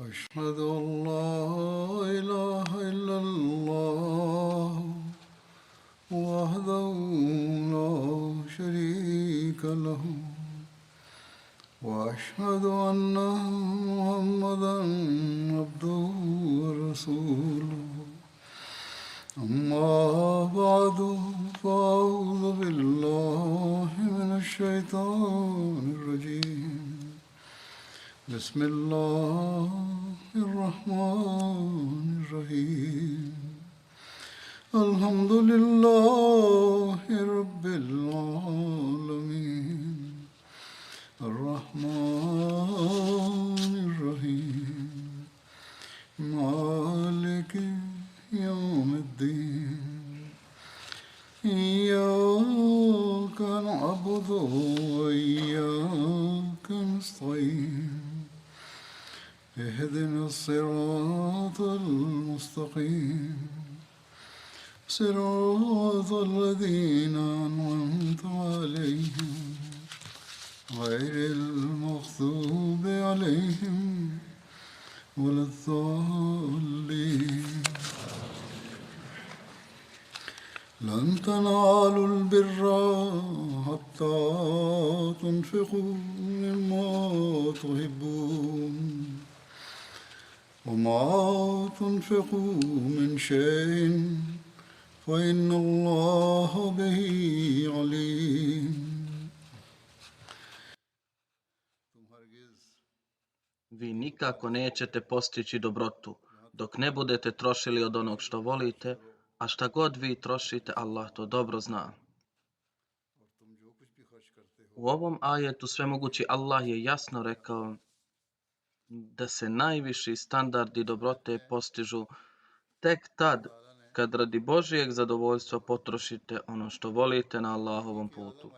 أشهد أن لا إله إلا الله وحده لا شريك له وأشهد أن محمدا عبده ورسوله أما بعد فأعوذ بالله من الشيطان الرجيم بسم الله الرحمن الرحيم الحمد لله رب العالمين الرحمن الرحيم مالك يوم الدين إياك نعبد وإياك نستعين اهدنا الصراط المستقيم صراط الذين أنعمت عليهم غير المغضوب عليهم ولا الضالين لن تنالوا البر حتى تنفقوا مما تحبون وما تنفقوا من شيء فإن الله به عليم. Vi nikako nećete postići dobrotu dok ne budete trošili od onog što volite, a šta god vi trošite, Allah to dobro zna. U ovom ajetu svemogući Allah je jasno rekao da se najviši standardi dobrote postižu tek tad kad radi Božijeg zadovoljstva potrošite ono što volite na Allahovom putu.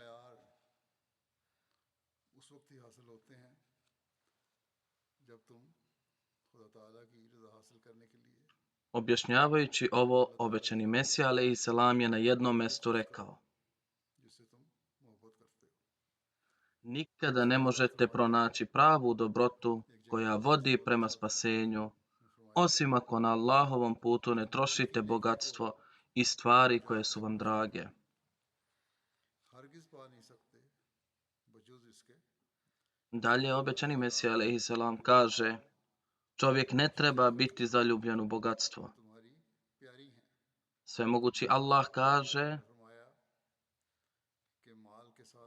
Objašnjavajući ovo, obećani Mesija alejhiselam je na jednom mjestu rekao: nikada ne možete pronaći pravu dobrotu koja vodi prema spasenju, osim ako na Allahovom putu ne trošite bogatstvo i stvari koje su vam drage. Dalje obećani Mesija alejhiselam kaže: čovjek ne treba biti zaljubljen u bogatstvo. Svemogući Allah kaže: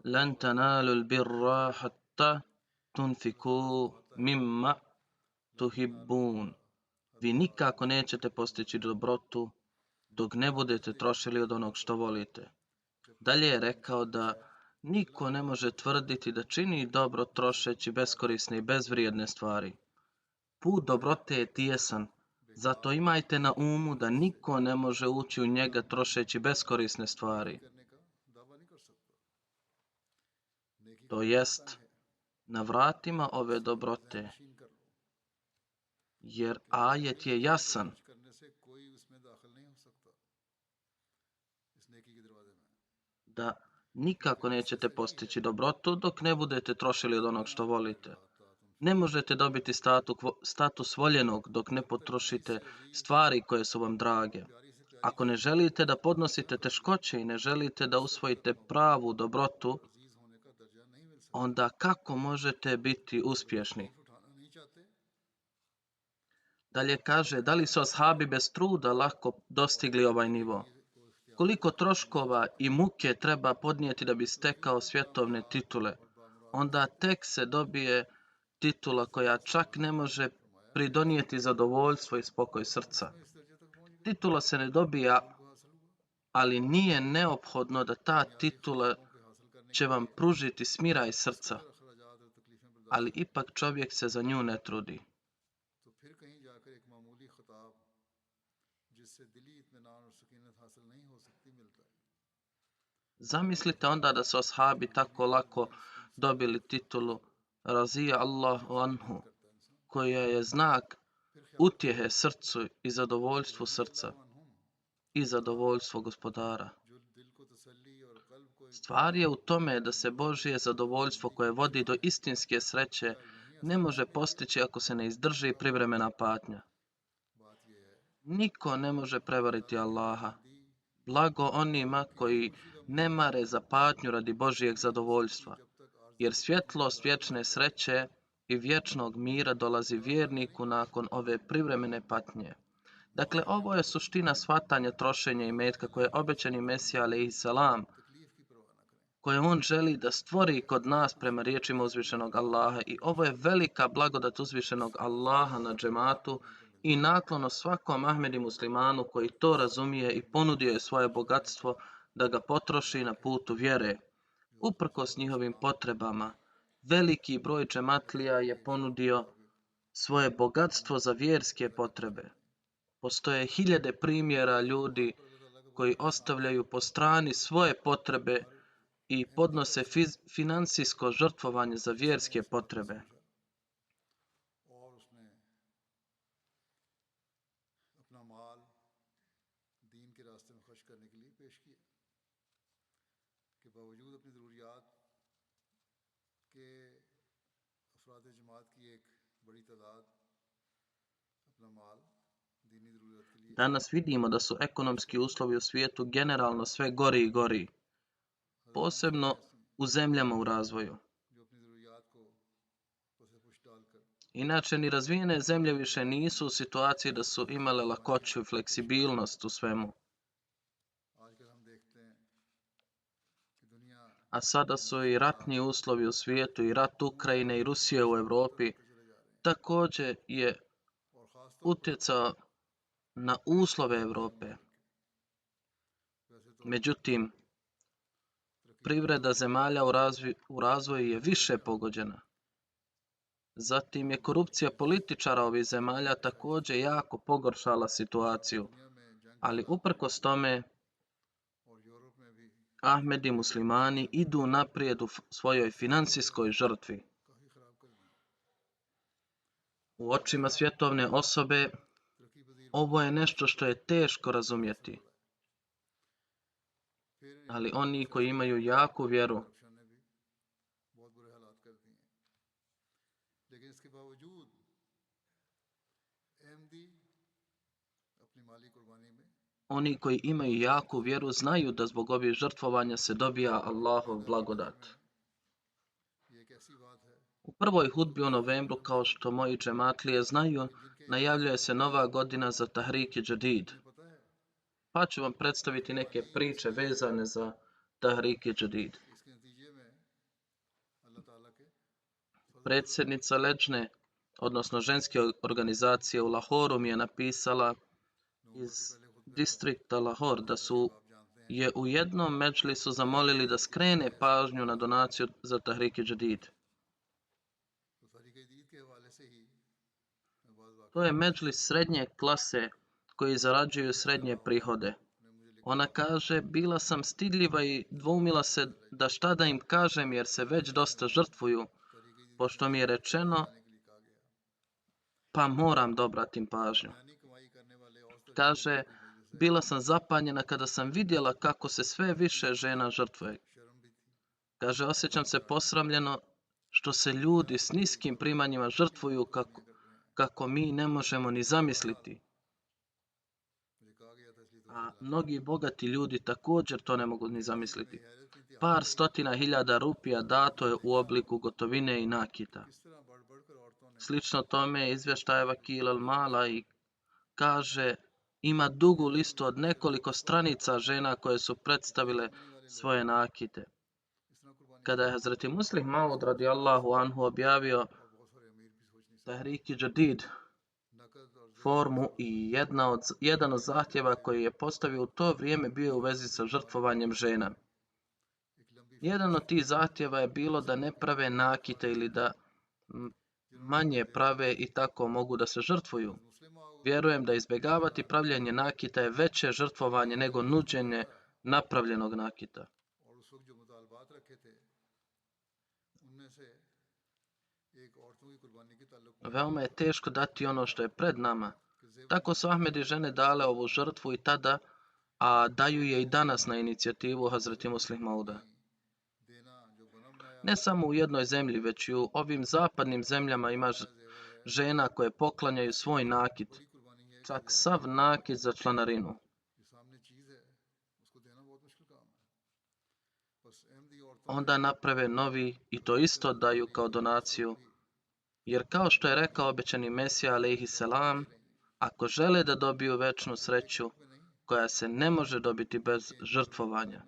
لن تنالوا البر حتى تنفقوا مما تحبون. Vi nikako nećete postići dobrotu dok ne budete trošili od onog što volite. Dalje je rekao da niko ne može tvrditi da čini dobro trošeći beskorisne i bezvrijedne stvari. Put dobrote je tijesan, zato imajte na umu da niko ne može ući u njega trošeći beskorisne stvari. To jest, na vratima ove dobrote, jer ajet je jasan. Da nikako nećete postići dobrotu dok ne budete trošili od onog što volite. Ne možete dobiti status voljenog dok ne potrošite stvari koje su vam drage. Ako ne želite da podnosite teškoće i ne želite da usvojite pravu dobrotu, onda kako možete biti uspješni? Dalje kaže, da li su ashabi bez truda lako dostigli ovaj nivo? Koliko troškova i muke treba podnijeti da bi stekao svjetovne titule? Onda tek se dobije titula koja čak ne može pridonijeti zadovoljstvo i spokoj srca. Titula se ne dobija, ali nije neophodno da ta titula će vam pružiti smiraj srca, ali ipak čovjek se za nju ne trudi. Zamislite onda da su ashabi tako lako dobili titulu Razija Allahu anhu, koja je znak utjehe srcu i zadovoljstvu srca i zadovoljstvo gospodara. Stvar je u tome da se Božje zadovoljstvo koje vodi do istinske sreće ne može postići ako se ne izdrži privremena patnja. Niko ne može prevariti Allaha. Blago onima koji ne mare za patnju radi Božijeg zadovoljstva, jer svjetlost vječne sreće i vječnog mira dolazi vjerniku nakon ove privremene patnje. Dakle, ovo je suština shvatanja trošenja imetka koje je obećani Mesija a.s. koje on želi da stvori kod nas prema riječima uzvišenog Allaha, i ovo je velika blagodat uzvišenog Allaha na džematu i naklono svakom Ahmedi muslimanu koji to razumije i ponudio je svoje bogatstvo da ga potroši na putu vjere. Uprkos njihovim potrebama, veliki broj džematlija je ponudio svoje bogatstvo za vjerske potrebe. Postoje hiljade primjera ljudi koji ostavljaju po strani svoje potrebe i podnose finansijsko žrtvovanje za vjerske potrebe. और उसने अपना माल दीन के रास्ते में खर्च करने के लिए पेश किया कि बावजूद अपनी ज़रूरियात के अफराद जमात की एक बड़ी तादाद अपना माल दीनी ज़रूरत के लिए Danas vidimo da su ekonomski uslovi u svijetu generalno sve gori i gori, posebno u zemljama u razvoju. जो अपनी ज़रूरियात को उसे पुश डालकर Inače, ni razvijene zemlje više nisu u situaciji da su imale lakoću i fleksibilnost u svemu, आजकल हम देखते हैं कि दुनिया a sada su i ratni uslovi u svijetu i rat Ukrajine i Rusije u Europi također je और ख़ास utjecao na uslove Europe. वैसे तो Međutim, privreda zemalja u razvoju je više pogođena. Zatim je korupcija političara ovih zemalja također jako pogoršala situaciju, दुनिया में जंग ali uprkos tome और यूरोप में भी Ahmedi muslimani idu naprijed u svojoj financijskoj žrtvi. काफ़ी ख़राब कर दी U očima svjetovne osobe तरक्की पजीर ovo je nešto što je teško razumjeti, फिर ali oni koji imaju jaku vjeru corruption ने भी बहुत बुरे हालात कर दिए हैं लेकिन इसके बावजूद अहमदी अपनी माली कुर्बानी में Oni koji imaju jaku vjeru znaju da zbog ovih žrtvovanja se dobija Allahov blagodat. ये एक ऐसी बात है U prvoj hudbi u novembru, kao što moji džematlije znaju, najavljuje se nova godina za Tahrik-i Jadid. पता है Pa ću vam predstaviti neke priče vezane za Tahrik-i Jadid. इसके नतीजे में अल्लाह ताला के Predsjednica Leđne, odnosno ženske organizacije u Lahoru, mi je napisala iz distrikta Lahor da su je u jednom medžlisu zamolili da skrene pažnju na donaciju za Tahrik-i Jadid. तो तहरीक जदीद के हवाले से ही मैं बाज़ वाक़ To je medžlis srednje klase koji zarađuju srednje prihode. Ona kaže, bila sam stidljiva i dvoumila se da šta da im kažem jer se već dosta žrtvuju, pošto mi je rečeno के लिए कहा गया pa moram da obratim pažnju. यानी कमाई करने वाले और Kaže, bila sam zapanjena kada sam vidjela kako se sve više žena žrtvuje. शर्म भी थी Kaže, osjećam se posramljeno što se ljudi s niskim primanjima žrtvuju kako mi ne možemo ni zamisliti. मुझे कहा गया था इसलिए तो A mnogi bogati ljudi također to ne mogu ni zamisliti. हैरत में थी Par stotina hiljada rupija dato je u obliku gotovine i nakita. किस तरह बढ़ बढ़कर औरतों ने Slično tome izvještaje Vakil al-Mala i kaže, ima dugu listu od nekoliko stranica žena koje su predstavile svoje nakite. इस तरह कुर्बानी Kada je Hazreti Muslih Maud radijallahu anhu objavio और बहुत सारे अमीर भी सोच नहीं सकते Tahrik-i Jadid नकद और formu i jedan od zahtjeva koji je postavio u to vrijeme bio u vezi sa žrtvovanjem žena. एक लंबी Jedan od tih zahtjeva je bilo da ne prave nakite ili da manje prave i tako mogu da se žrtvuju. मुस्लिम आओ Vjerujem da izbjegavati pravljenje nakita je veće žrtvovanje nego nuđenje napravljenog nakita. और उस वक्त जो मुतालबात रखे थे उनमें से एक औरतों की कुर्बानी के ताल्लुक में Veoma je teško dati ono što je pred nama. Tako su Ahmedi žene dale ovu žrtvu i tada, a daju je i danas na inicijativu Hazreti Muslih Mauda. देना जो बना बनाया Ne samo u jednoj zemlji, već i u ovim zapadnim zemljama ima žena koje poklanjaju svoj nakit, čak sav nakit za članarinu. Onda naprave novi i to isto daju kao donaciju. Jer kao što je rekao obećani Mesija alejhi selam, ako žele da dobiju večnu sreću, koja se ne može dobiti bez žrtvovanja.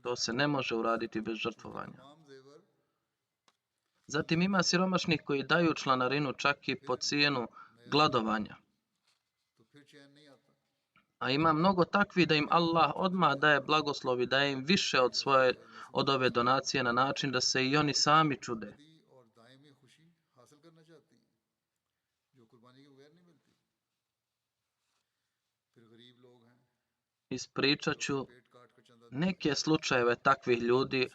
To se ne može uraditi bez žrtvovanja. Zatim ima siromašnih koji daju članarinu čak i po cijenu gladovanja. A ima mnogo takvih da im Allah odmah daje blagoslov i daje im više od ove donacije na način da se i oni sami čude. Ispričat ću neke slučajeve takvih ljudi,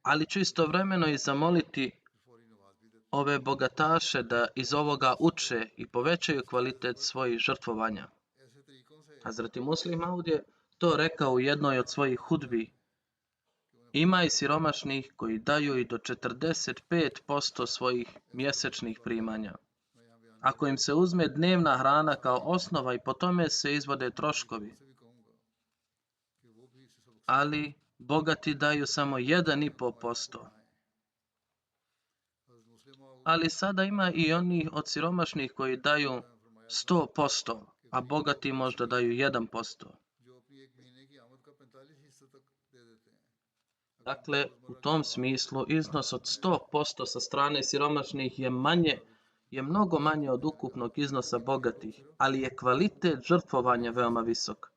ali ću istovremeno i zamoliti ove bogataše da iz ovoga uče i povećaju kvalitet svojih žrtvovanja. Hazreti Muslim Maud je to rekao u jednoj od svojih hudbi. Ima i siromašnih koji daju i do 45% svojih mjesečnih primanja. Ako im se uzme dnevna hrana kao osnova i po tome se izvode troškovi. Ali bogati daju samo 1,5%. Ali sada ima i oni od siromašnih koji daju 100%, a bogati možda daju 1%. Dakle, u tom smislu iznos od 100% sa strane siromašnih je mnogo manje od ukupnog iznosa bogatih, ali je kvalitet žrtvovanja veoma visok.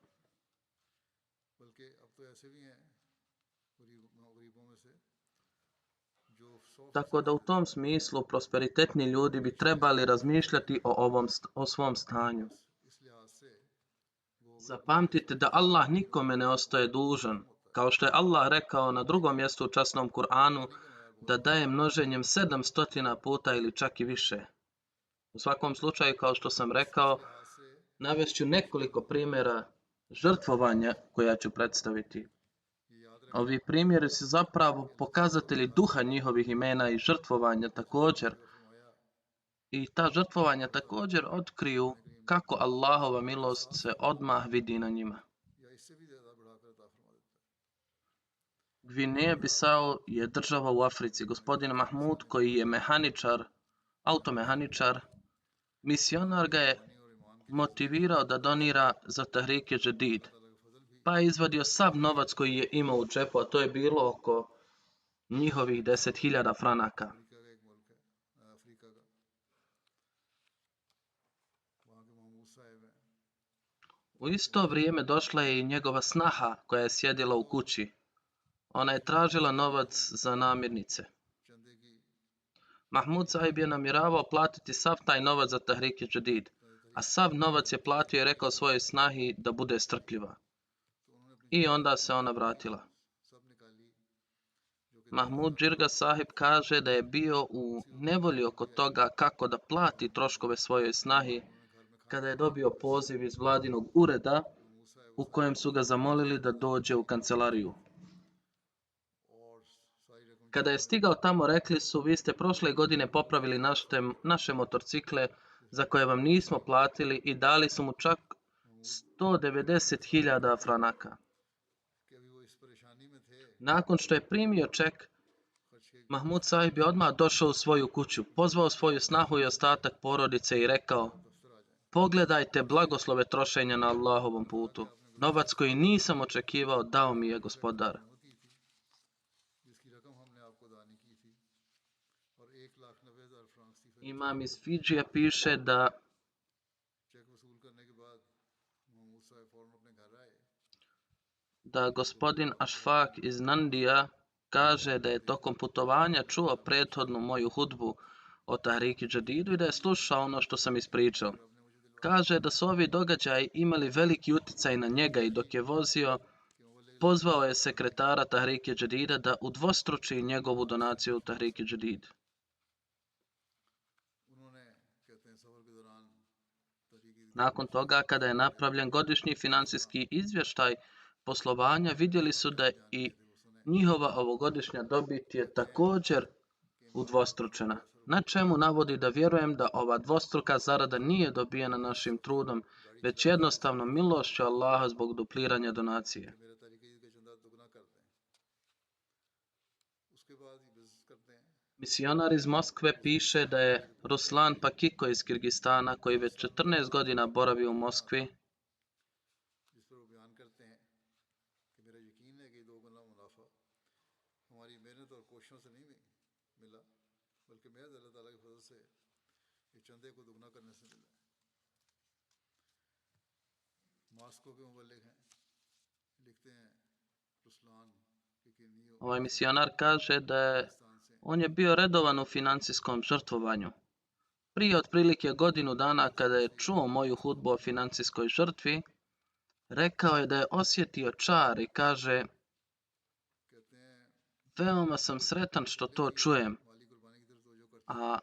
Tako da u tom smislu prosperitetni ljudi bi trebali razmišljati o svom stanju. Zapamtite da Allah nikome ne ostaje dužan, kao što je Allah rekao na drugom mjestu u časnom Kur'anu da daje množenjem 700 puta ili čak i više. U svakom slučaju, kao što sam rekao, navešću nekoliko primjera žrtvovanja koja ću predstaviti. Ovi primjeri su zapravo pokazatelji duha njihovih imena i žrtvovanja također. I ta žrtvovanja također otkriju kako Allahova milost se odmah vidi na njima. Gvineja Bisao je država u Africi. Gospodin Mahmud, koji je automehaničar, misionar ga je motivirao da donira za Tahrik Jadid. Pa je izvadio sav novac koji je imao u džepu, a to je bilo oko njihovih 10.000 franaka. U isto vrijeme došla je i njegova snaha koja je sjedila u kući. Ona je tražila novac za namirnice. Mahmud sahib je namjeravao platiti sav taj novac za Tahrik Jadid, a sav novac je platio i rekao svojoj snahi da bude strpljiva. I onda se ona vratila. Mahmud Džirga sahib kaže da je bio u nevolji oko toga kako da plati troškove svojoj snahi kada je dobio poziv iz vladinog ureda u kojem su ga zamolili da dođe u kancelariju. Kada je stigao tamo, rekli su: vi ste prošle godine popravili naše motorcikle za koje vam nismo platili i dali su mu čak 190.000 franaka. Nakon što je primio ček, Mahmud sahib je odmah došao u svoju kuću, pozvao svoju snahu i ostatak porodice i rekao: pogledajte blagoslove trošenja na Allahovom putu. Novac koji nisam očekivao dao mi je gospodar. Imam iz Fidžija piše da gospodin Ashfaq iz Nandija kaže da je tokom putovanja čuo prethodnu moju hudbu o Tahriki Jadidu i da je slušao ono što sam ispričao. Kaže da su ovi događaji imali veliki utjecaj na njega i dok je vozio, pozvao je sekretara Tahrike Jadida da udvostruči njegovu donaciju u Tahrike Jadid. Nakon toga, kada je napravljen godišnji financijski izvještaj poslovanja, vidjeli su da i njihova ovogodišnja dobit je također udvostručena. Na čemu navodi da vjerujem da ova dvostruka zarada nije dobijena našim trudom, već jednostavno milošću Allaha zbog dupliranja donacije. Misionar iz Moskve piše da je Ruslan Pakiko iz Kirgistana, koji već 14 godina boravi u Moskvi, ovaj misionar kaže da on je bio redovan u financijskom žrtvovanju. Prije otprilike godinu dana kada je čuo moju hudbu o financijskoj žrtvi, rekao je da je osjetio čar i kaže: veoma sam sretan što to čujem. A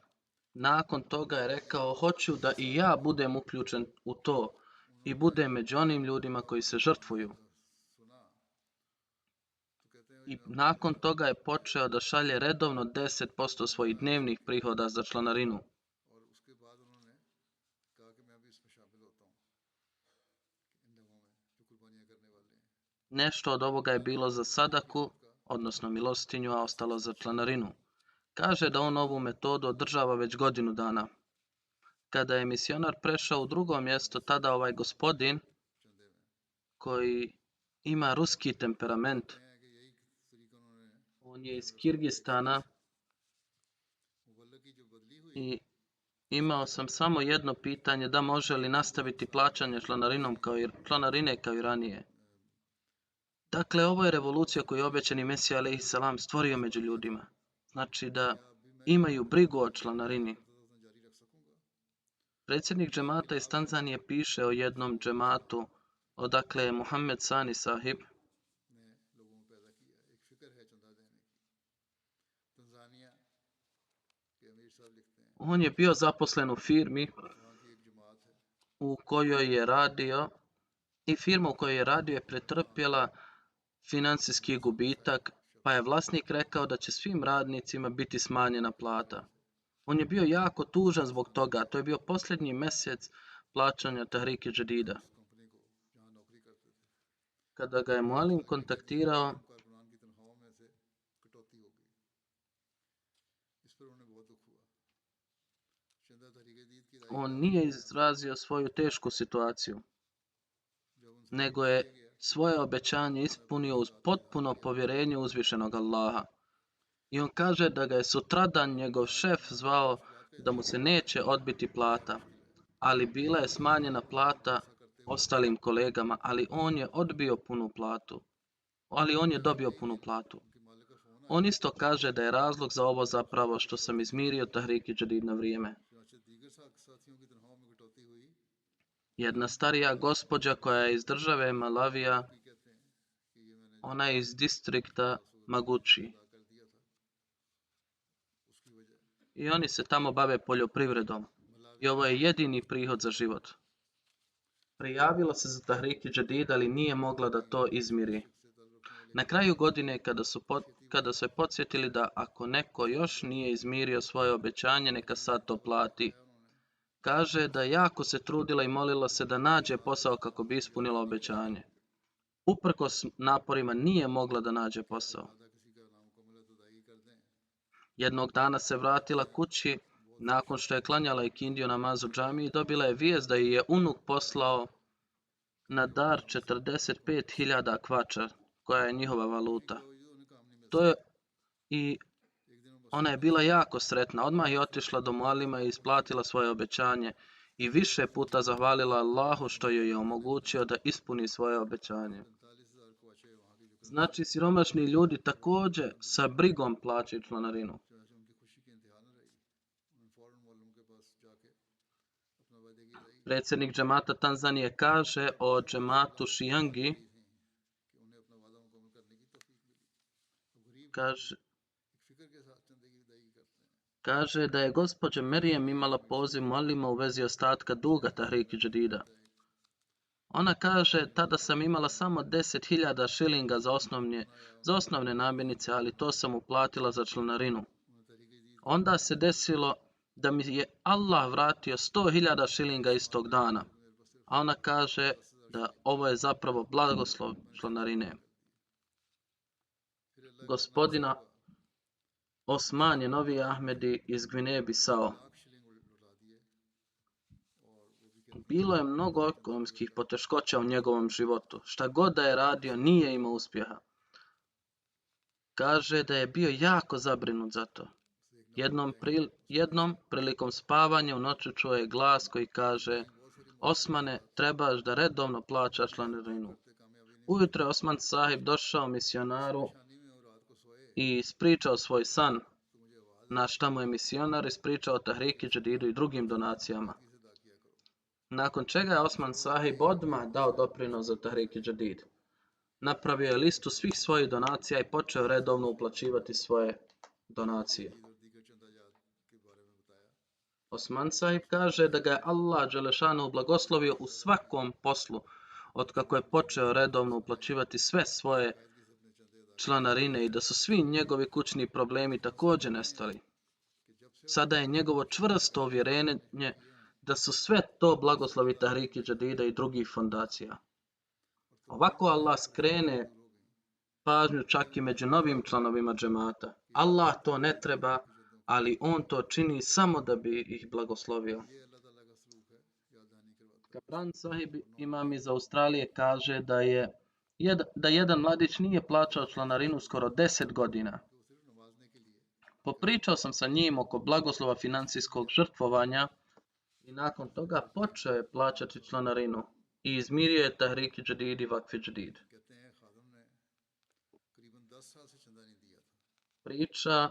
nakon toga je rekao: hoću da i ja budem uključen u to i budem među onim ljudima koji se žrtvuju. I nakon toga je počeo da šalje redovno 10% svojih dnevnih prihoda za članarinu. Nešto od ovoga je bilo za sadaku, odnosno milostinju, a ostalo za članarinu. Kaže da on ovu metodu održava već godinu dana. Kada je misionar prešao u drugo mjesto, tada ovaj gospodin, koji ima ruski temperament, on je iz Kirgistana i imao sam samo jedno pitanje, da može li nastaviti plaćanje članarine kao i ranije. Dakle, ovo je revolucija koju je obećani Mesija alejhi selam stvorio među ljudima. Znači da imaju brigu o članarini. Predsjednik džemata iz Tanzanije piše o jednom džematu, odakle je Muhammed Sani sahib. On je bio zaposlen u firmi u kojoj je radio i firma u kojoj je radio je pretrpjela financijski gubitak, pa je vlasnik rekao da će svim radnicima biti smanjena plata. On je bio jako tužan zbog toga. To je bio posljednji mjesec plaćanja Tahriki Jadida. Kada ga je Mualim kontaktirao, on nije izrazio svoju tešku situaciju, nego je svoje obećanje ispunio uz potpuno povjerenje uzvišenog Allaha. I on kaže da ga je sutradan njegov šef zvao da mu se neće odbiti plata, ali bila je smanjena plata ostalim kolegama, ali on je odbio punu platu. Ali on je dobio punu platu. On isto kaže da je razlog za ovo zapravo što sam izmirio Tahriki Jadid na vrijeme. Jedna starija gospođa koja je iz države Malavija, ona je iz distrikta Magući. I oni se tamo bave poljoprivredom. I ovo je jedini prihod za život. Prijavila se za Tahriki Jadid, ali nije mogla da to izmiri. Na kraju godine, kada su je podsjetili da ako neko još nije izmirio svoje obećanje, neka sad to plati. Kaže da jako se trudila i molila se da nađe posao kako bi ispunila obećanje. Uprkos naporima nije mogla da nađe posao. Jednog dana se vratila kući nakon što je klanjala ikindiju namaz u džamiji i dobila je vijest da ji je unuk poslao na dar 45.000 kvača, koja je njihova valuta. I ona je bila jako sretna. Odmah je otišla do Mualima i isplatila svoje obećanje i više puta zahvalila Allahu što joj je omogućio da ispuni svoje obećanje. Znači, siromašni ljudi također sa brigom plaćaju članarinu. Predsjednik džemata Tanzanije kaže o džematu Šijangi, kaže da je gospođa Merijem imala poziv Mualima u vezi ostatka duga Tahriki Jadida. Ona kaže, tada sam imala samo 10.000 šilinga za osnovne namirnice, ali to sam uplatila za članarinu. Onda se desilo da mi je Allah vratio 100.000 šilinga istog dana. A ona kaže da ovo je zapravo blagoslov članarine. Gospodina Osman je Novi Ahmedi iz Gvineje Bisao. Bilo je mnogo ekonomskih poteškoća u njegovom životu. Šta god da je radio, nije imao uspjeha. Kaže da je bio jako zabrinut za to. Jednom prilikom spavanja u noću čuo je glas koji kaže: Osmane, trebaš da redovno plaćaš članarinu. Ujutro je Osman Sahib došao misionaru i ispričao svoj san, na šta mu je misionar ispričao Tahriki Džadidu i drugim donacijama. Nakon čega je Osman Sahib odmah dao doprinos za Tahriki Džadid. Napravio je listu svih svojih donacija i počeo redovno uplaćivati svoje donacije. Osman Sahib kaže da ga je Allah dželešanu blagoslovio u svakom poslu, otkako je počeo redovno uplaćivati sve svoje članarine i da su svi njegovi kućni problemi također nestali. Sada je njegovo čvrsto uvjerenje da su sve to blagoslovi Tahriki Džadida i drugih fondacija. Ovako Allah skrene pažnju čak i među novim članovima džemata. Allah to ne treba, ali on to čini samo da bi ih blagoslovio. Kapran Sahib imam iz Australije kaže da jedan mladić nije plaćao članarinu skoro 10 godina. Popričao sam sa njim oko blagoslova financijskog žrtvovanja i nakon toga počeo je plaćati članarinu i izmirio je Tahriki Džadid i Vakfi Džadid. Priča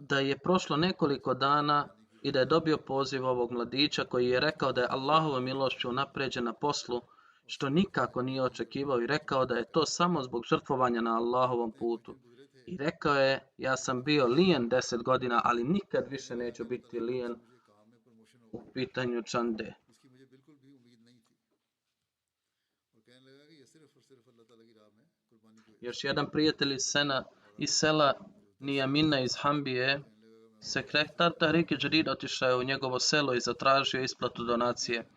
da je prošlo nekoliko dana i da je dobio poziv ovog mladića koji je rekao da je Allahovom milošću unapređen na poslu, što nikako nije očekivao, i rekao da je to samo zbog žrtvovanja na Allahovom putu. I rekao je: ja sam bio lijen 10 godina, ali nikad više neću biti lijen u pitanju čande. Još jedan prijatelj iz sela Nijamina iz Hambije, sekretar Tahriki Džadid, otišao je u njegovo selo i zatražio isplatu donacije,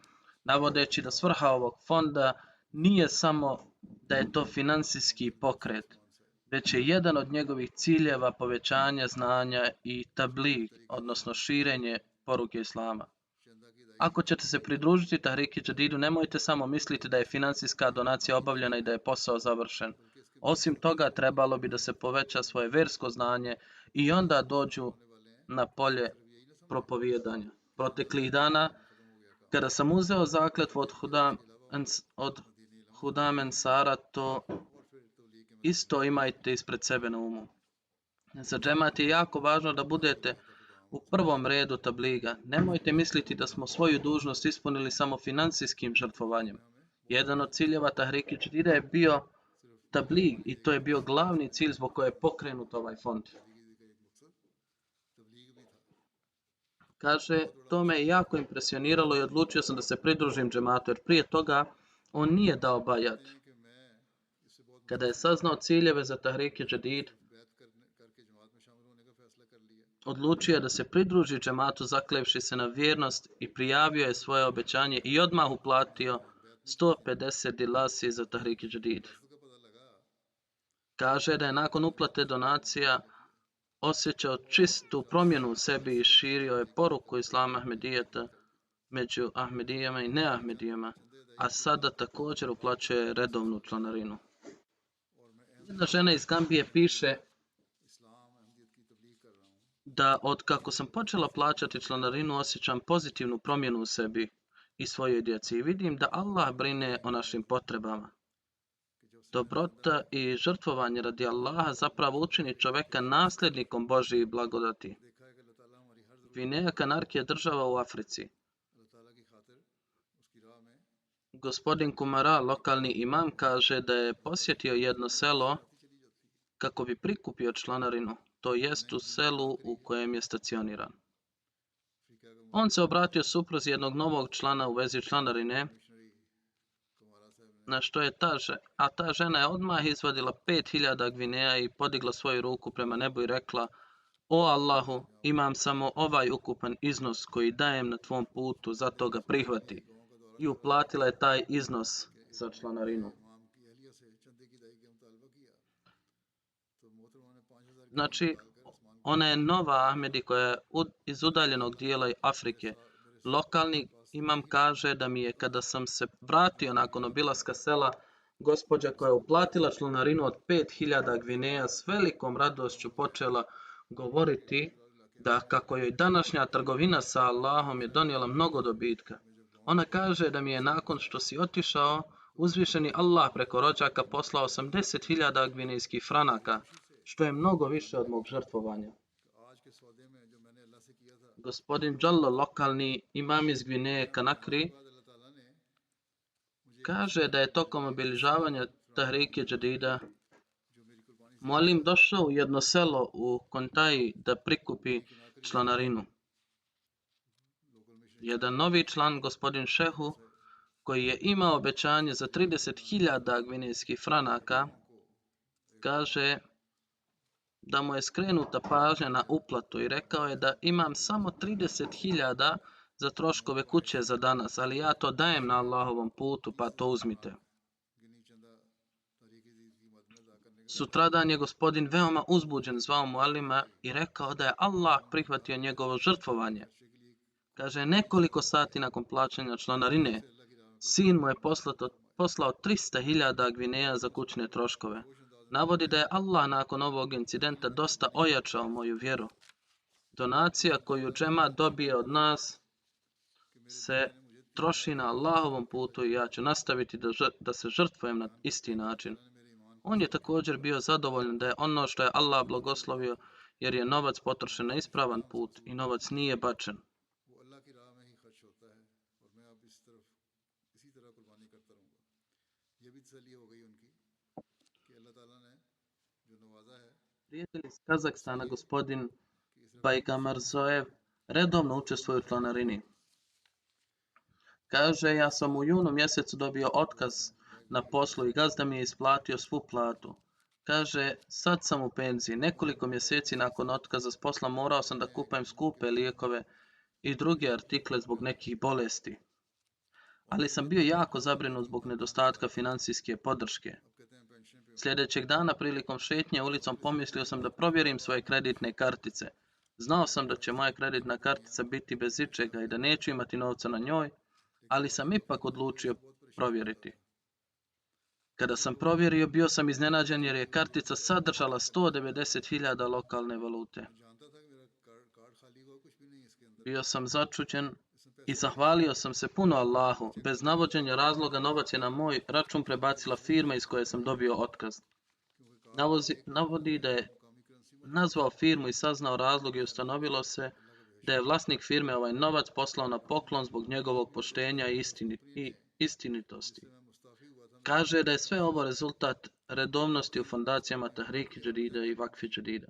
navodeći da svrha ovog fonda nije samo da je to financijski pokret, već je jedan od njegovih ciljeva povećanje znanja i tabligh, odnosno širenje poruke Islama. Ako ćete se pridružiti Tahriki Džadidu, nemojte samo misliti da je financijska donacija obavljena i da je posao završen. Osim toga, trebalo bi da se poveća svoje vjersko znanje i onda dođu na polje propovijedanja. Proteklih dana, kada sam uzeo zakletvu od Hudam Ensara, to isto imajte ispred sebe na umu. Za džemat je jako važno da budete u prvom redu tabliga. Nemojte misliti da smo svoju dužnost ispunili samo financijskim žrtvovanjem. Jedan od ciljeva Tahriki Džadida je bio tablig i to je bio glavni cilj zbog koje je pokrenut ovaj fond. Kaže, to me je jako impresioniralo i odlučio sam da se pridružim džematu, jer prije toga on nije dao bajat. Kada je saznao ciljeve za Tahriki Džadid, odlučio je da se pridruži džematu zaklevši se na vjernost i prijavio je svoje obećanje i odmah uplatio 150 dilasi za Tahriki Džadid. Kaže da je nakon uplate donacija osjećao čistu promjenu u sebi i širio je poruku Islama Ahmedijeta među Ahmedijama i neahmedijama, a sada također uplaćuje redovnu članarinu. Jedna žena iz Gambije piše da od kako sam počela plaćati članarinu osjećam pozitivnu promjenu u sebi i svojoj djeci i vidim da Allah brine o našim potrebama. Dobrota i žrtvovanje radi Allaha zapravo učini čovjeka nasljednikom Božjih blagodati. Gvineja Kanarke je država u Africi. Gospodin Kumara, lokalni imam, kaže da je posjetio jedno selo kako bi prikupio članarinu, to jest u selu u kojem je stacioniran. On se obratio supruzi jednog novog člana u vezi članarine na što je ta žena je odmah izvadila 5000 gvineja i podigla svoju ruku prema nebu i rekla: O Allahu, imam samo ovaj ukupan iznos koji dajem na tvom putu, zato ga prihvati. I uplatila je taj iznos za članarinu. Znači, ona je nova Ahmedi koja je iz udaljenog dijela Afrike. Lokalni imam kaže da mi je kada sam se vratio nakon obilaska sela, gospođa koja je uplatila članarinu od 5000 gvineja s velikom radošću počela govoriti da kako joj današnja trgovina sa Allahom je donijela mnogo dobitka. Ona kaže da mi je nakon što si otišao, uzvišeni Allah preko rođaka poslao 80.000 gvinejskih franaka, što je mnogo više od mog žrtvovanja. Gospodin Jallo, lokalni imam iz Gvineje Kanakri, kaže da je tokom obilježavanja Tahrike Jadida Mualim došao u jedno selo u Kontaji da prikupi članarinu. Jedan novi član, gospodin Šehu, koji je imao obećanje za 30.000 gvinejskih franaka, kaže da mu je skrenuta pažnja na uplatu i rekao je da imam samo 30.000 za troškove kuće za danas, ali ja to dajem na Allahovom putu, pa to uzmite. Sutradan je gospodin veoma uzbuđen zvao Mualima i rekao da je Allah prihvatio njegovo žrtvovanje. Kaže, nekoliko sati nakon plaćanja članarine, sin mu je poslao 300.000 gvineja za kućne troškove. Navodi da je Allah nakon ovog incidenta dosta ojačao moju vjeru. Donacija koju džemat dobije od nas se troši na Allahovom putu i ja ću nastaviti da se žrtvujem na isti način. On je također bio zadovoljan da je ono što je Allah blagoslovio, jer je novac potrošen na ispravan put i novac nije bačen. Prijatelj iz Kazahstana, gospodin Bajgamarzoev, redovno učestvuje u članarini. Kaže, ja sam u junu mjesecu dobio otkaz na poslu i gazda mi je isplatio svu platu. Kaže, sad sam u penziji. Nekoliko mjeseci nakon otkaza s posla morao sam da kupujem skupe lijekove i druge artikle zbog nekih bolesti. Ali sam bio jako zabrinut zbog nedostatka financijske podrške. Sljedećeg dana prilikom šetnje ulicom pomislio sam da provjerim svoje kreditne kartice. Znao sam da će moja kreditna kartica biti bez ičega i da neću imati novca na njoj, ali sam ipak odlučio provjeriti. Kada sam provjerio, bio sam iznenađen jer je kartica sadržala 190.000 lokalne valute. Bio sam začuđen i zahvalio sam se puno Allahu. Bez navođenja razloga novac je na moj račun prebacila firma iz koje sam dobio otkaz. Navodi da je nazvao firmu i saznao razlog i ustanovilo se da je vlasnik firme ovaj novac poslao na poklon zbog njegovog poštenja i istinitosti. Kaže da je sve ovo rezultat redovnosti u fondacijama Tahrike Jadida i Vakfi Jadida.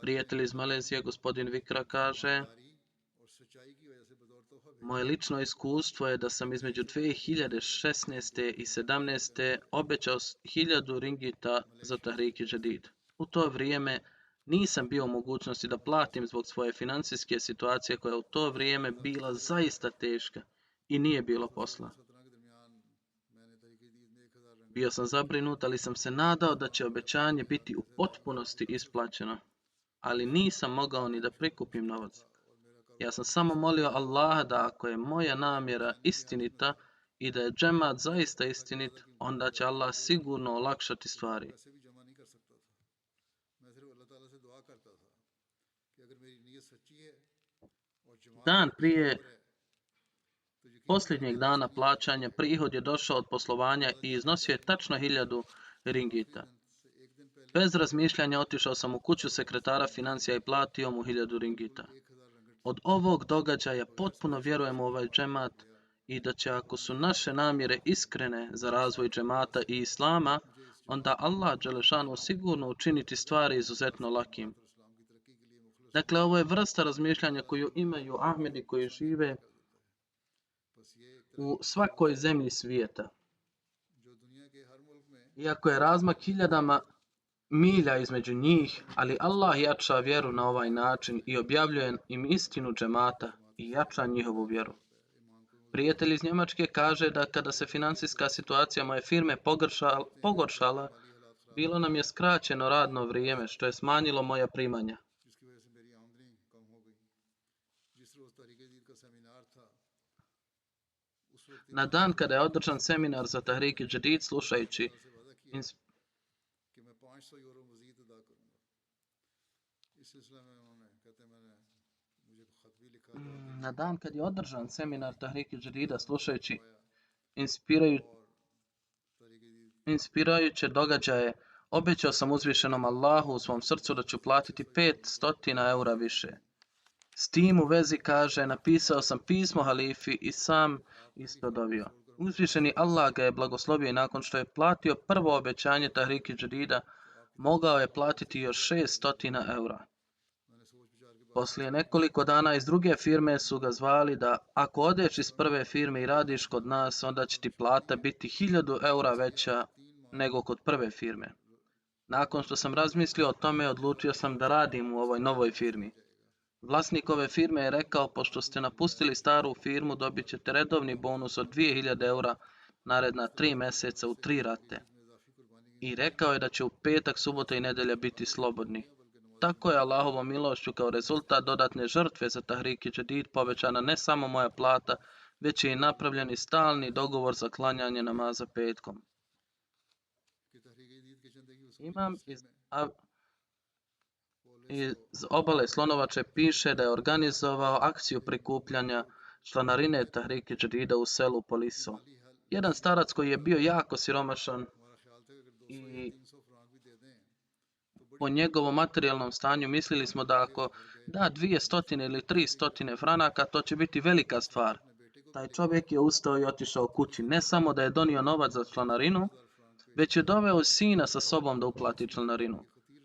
Prijatelj iz Malezije, gospodin Vikra, kaže, moje lično iskustvo je da sam između 2016. i 2017. obećao 1000 ringita za Tahrike Jadid. U to vrijeme nisam bio u mogućnosti da platim zbog svoje financijske situacije koja je u to vrijeme bila zaista teška i nije bilo posla. Bio sam zabrinut, ali sam se nadao da će obećanje biti u potpunosti isplaćeno, ali nisam mogao ni da prikupim novac. Ja sam samo molio Allaha da ako je moja namjera istinita i da je džemat zaista istinit, onda će Allah sigurno olakšati stvari. Dan prije posljednjeg dana plaćanja prihod je došao od poslovanja i iznosio je tačno 1000 ringita. Bez razmišljanja otišao sam u kuću sekretara financija i platio mu 1000 ringita. Od ovog događaja potpuno vjerujem u ovaj džemat i da će ako su naše namjere iskrene za razvoj džemata i islama, onda Allah dželešanu sigurno učiniti stvari izuzetno lakim. Dakle, ovo je vrsta razmišljanja koju imaju Ahmedi koji žive u svakoj zemlji svijeta. Iako je razmak hiljadama milja između njih, ali Allah jača vjeru na ovaj način i objavljuje im istinu džemata i jača njihovu vjeru. Prijatelj iz Njemačke kaže da kada se financijska situacija moje firme pogoršala, bilo nam je skraćeno radno vrijeme, što je smanjilo moja primanja. Na dan kada je održan seminar za Tahrik Jadid, slušajući Na dan kad je održan seminar Tahrik Jadida, slušajući inspirajuće događaje, obećao sam uzvišenom Allahu u svom srcu da ću platiti 500 eura više. S tim u vezi kaže, napisao sam pismo halifi i sam isto dovio. Uzvišeni Allah ga je blagoslovio i nakon što je platio prvo obećanje Tahrik Jadida, mogao je platiti još 600 eura. Poslije nekoliko dana iz druge firme su ga zvali da ako odeš iz prve firme i radiš kod nas, onda će ti plata biti 1000 eura veća nego kod prve firme. Nakon što sam razmislio o tome, odlučio sam da radim u ovoj novoj firmi. Vlasnik ove firme je rekao, pošto ste napustili staru firmu, dobit ćete redovni bonus od 2000 eura naredna 3 mjeseca u 3 rate. I rekao je da će u petak, subota i nedjelja biti slobodni. Tako je Allahovom milošću kao rezultat dodatne žrtve za Tahrik Jadid povećana ne samo moja plata, već je i napravljen i stalni dogovor za klanjanje namaza petkom. Imam iz obale Slonovače piše da je organizovao akciju prikupljanja članarine Tahrik Jadida u selu Poliso. Jedan starac koji je bio jako siromašan i po njegovom materijalnom stanju mislili smo da ako da 200 ili 300 franaka, to će biti velika stvar. Taj čovjek je ustao i otišao kući. Ne samo da je donio novac za članarinu, već je doveo sina sa sobom da uplati članarinu.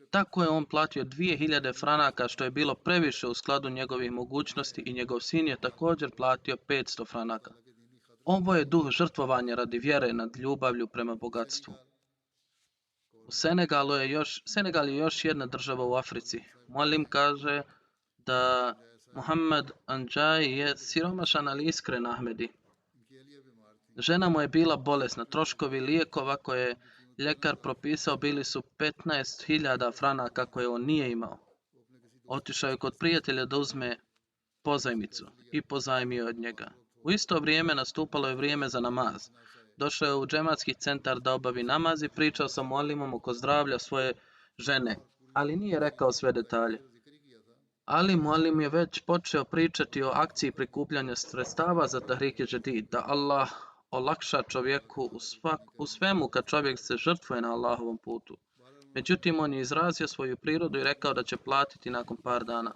Tako je on platio 2000 franaka, što je bilo previše u skladu njegovih mogućnosti, i njegov sin je također platio 500 franaka. Ovo je duh žrtvovanja radi vjere nad ljubavlju prema bogatstvu. Senegal je još jedna država u Africi. Muallim kaže da Muhammad Anđaj je siromašan, ali iskren Ahmedi. Žena mu je bila bolesna. Troškovi lijekova koje je ljekar propisao bili su 15.000 franaka koje on nije imao. Otišao je kod prijatelja da uzme pozajmicu i pozajmio od njega. U isto vrijeme nastupalo je vrijeme za namaz. Došao je u džematski centar da obavi namaz i pričao sa muallimom oko zdravlja svoje žene, ali nije rekao sve detalje. Ali muallim je već počeo pričati o akciji prikupljanja sredstava za Tahrik Jadid, da Allah olakša čovjeku u svemu kad čovjek se žrtvuje na Allahovom putu. Međutim, on je izrazio svoju prirodu i rekao da će platiti nakon par dana.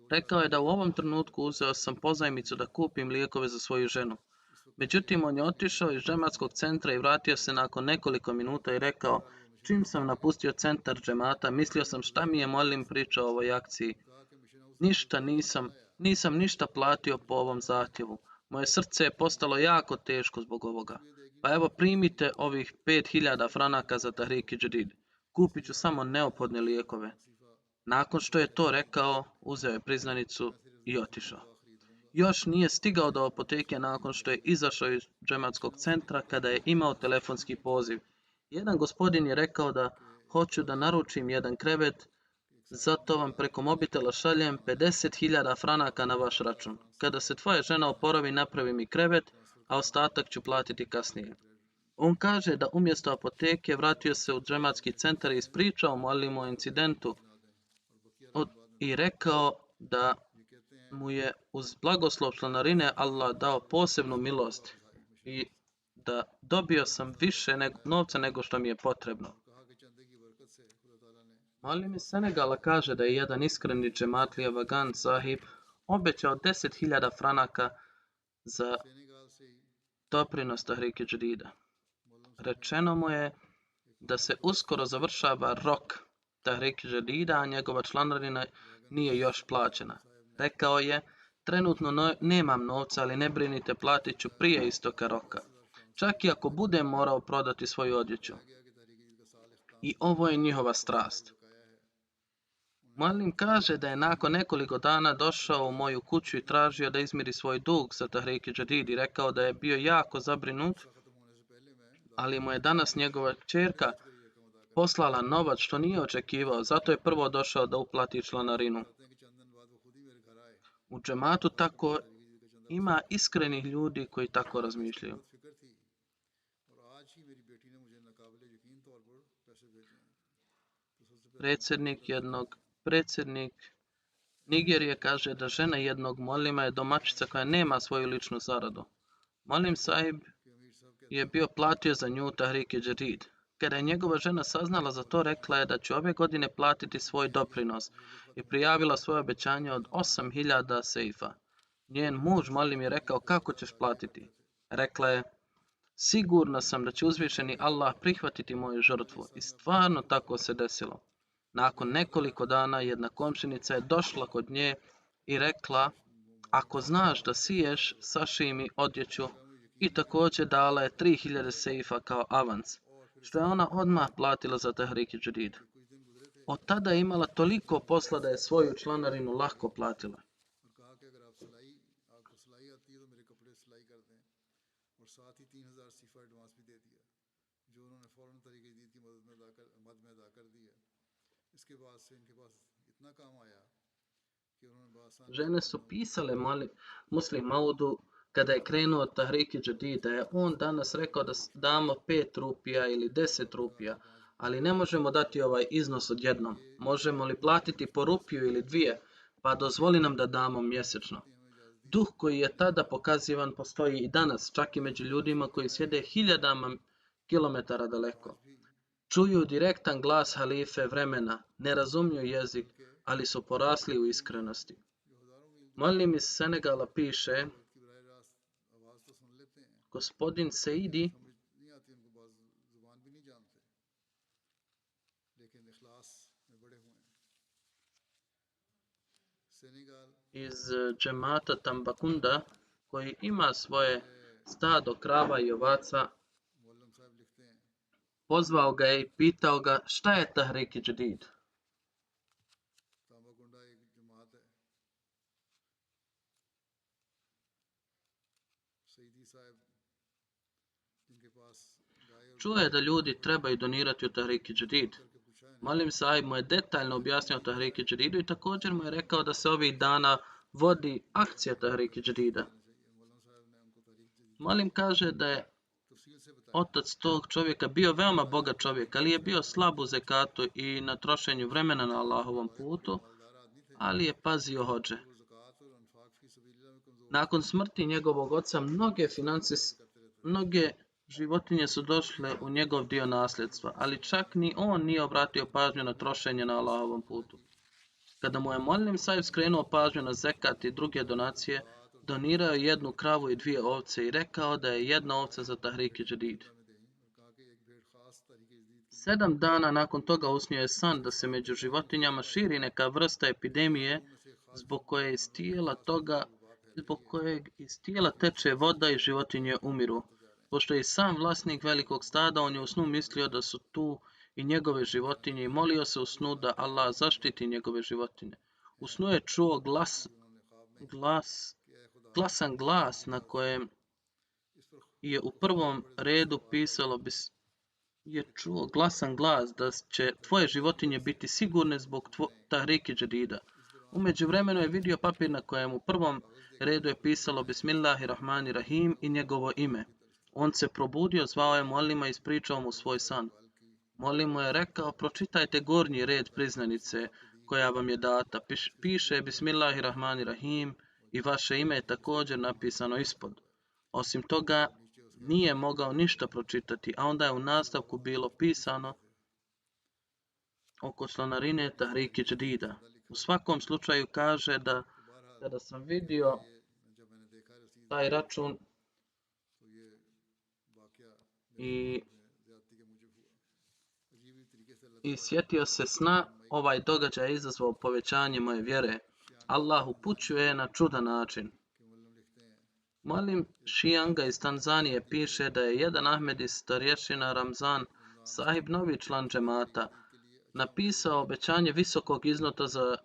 Rekao je da u ovom trenutku uzeo sam pozajmicu da kupim lijekove za svoju ženu. Međutim, on je otišao iz džematskog centra i vratio se nakon nekoliko minuta i rekao, čim sam napustio centar džemata, mislio sam šta mi je muallim pričao o ovoj akciji. Nisam ništa platio po ovom zahtjevu. Moje srce je postalo jako teško zbog ovoga. Pa evo, primite ovih 5000 franaka za Tahrik Jadid. Kupit ću samo neophodne lijekove. Nakon što je to rekao, uzeo je priznanicu i otišao. Još nije stigao do apoteke nakon što je izašao iz džematskog centra kada je imao telefonski poziv. Jedan gospodin je rekao da hoću da naručim jedan krevet, zato vam preko mobitela šaljem 50.000 franaka na vaš račun. Kada se tvoja žena oporavi, napravi mi krevet, a ostatak ću platiti kasnije. On kaže da umjesto apoteke vratio se u džematski centar i ispričao muallimu o incidentu i rekao da mu je uz blagoslov članarine Allah dao posebnu milost i da dobio sam više novca nego što mi je potrebno. Muallim iz Senegala kaže da je jedan iskreni džematlija Vagan sahib obećao 10.000 franaka za doprinos Tahrik Jadida. Rečeno mu je da se uskoro završava rok Tahrik Jadida, a njegova članarina nije još plaćena. Rekao je, trenutno nemam novca, ali ne brinite, platit ću prije istoka roka. čak i ako budem morao prodati svoju odjeću. I ovo je njihova strast. Muallim kaže da je nakon nekoliko dana došao u moju kuću i tražio da izmiri svoj dug za Tahrik Jadid i rekao da je bio jako zabrinut, ali mu je danas njegova kćerka poslala novac što nije očekivao, zato je prvo došao da uplati članarinu. U džematu tako ima iskrenih ljudi koji tako razmišljaju. Predsjednik Nigerije kaže da žena jednog muallima je domaćica koja nema svoju ličnu zaradu. Muallim sahib je bio platio za nju Tahrik Jadid. Kada je njegova žena saznala za to, rekla je da će ove godine platiti svoj doprinos i prijavila svoje obećanje od 8.000 seifa. Njen muž muallim je rekao: kako ćeš platiti? Rekla je: sigurna sam da će uzvišeni Allah prihvatiti moju žrtvu. I stvarno tako se desilo. Nakon nekoliko dana jedna komšinica je došla kod nje i rekla: ako znaš da siješ, sašij mi odjeću, i također dala je 3.000 seifa kao avans, što je ona odmah platila za Tahrik Jadid. Od tada je imala toliko posla da je svoju članarinu lako platila. Žene su pisale Muslim Maudu kada je krenuo Tahrik Jadid da je on danas rekao da damo 5 rupija ili 10 rupija, ali ne možemo dati ovaj iznos odjednom. Možemo li platiti po rupiju ili 2, pa dozvoli nam da damo mjesečno. Duh koji je tada pokazivan postoji i danas, čak i među ljudima koji sjede hiljadama kilometara daleko. Čuju direktan glas halife vremena, ne razumiju jezik, ali su porasli u iskrenosti. Muallim iz Senegala piše: gospodin Seidi iz džemata Tambakunda, koji ima svoje stado krava i ovaca, pozvao ga je i pitao ga šta je Tahrik Jadid. Čuo je da ljudi trebaju donirati u Tahrik Jadid. Muallim sahib mu je detaljno objasnio Tahrik Jadidu i također mu je rekao da se ovih dana vodi akcija Tahrik Jadida. Muallim kaže da je otac tog čovjeka bio veoma bogat čovjek, ali je bio slab u zekatu i na trošenju vremena na Allahovom putu, ali je pazio hodže. Nakon smrti njegovog oca mnoge životinje su došle u njegov dio nasljedstva, ali čak ni on nije obratio pažnju na trošenje na Allahovom putu. Kada mu je Muallim sahib skrenuo pažnju na zekat i druge donacije, donirao je 1 kravu i 2 ovce i rekao da je 1 ovca za Tahrik Jadid. 7 dana nakon toga usnio je san da se među životinjama širi neka vrsta epidemije zbog kojeg iz tijela teče voda i životinje umiru. Pošto je i sam vlasnik velikog stada, on je u snu mislio da su tu i njegove životinje i molio se u snu da Allah zaštiti njegove životinje. U snu je čuo glasan glas na kojem je u prvom redu pisalo da će tvoje životinje biti sigurne zbog Tahrik Jadida. U međuvremenu je vidio papir na kojem u prvom redu je pisalo Bismillahirrahmanirrahim i njegovo ime. On se probudio, zvao je muallima i ispričao mu svoj san. Muallim mu je rekao: pročitajte gornji red priznanice koja vam je data. Piše Bismillahirrahmanirrahim i vaše ime je također napisano ispod. Osim toga, nije mogao ništa pročitati, a onda je u nastavku bilo pisano oko članarine Tahrik Jadida. U svakom slučaju kaže da kada sam vidio taj račun i sjetio se sna, ovaj događaj je izazvao povećanje moje vjere. Allah upućuje na čudan način. Muallim Šijanga iz Tanzanije piše da je jedan Ahmedi starješina Ramzan sahib, novi član džemata, napisao obećanje visokog iznota za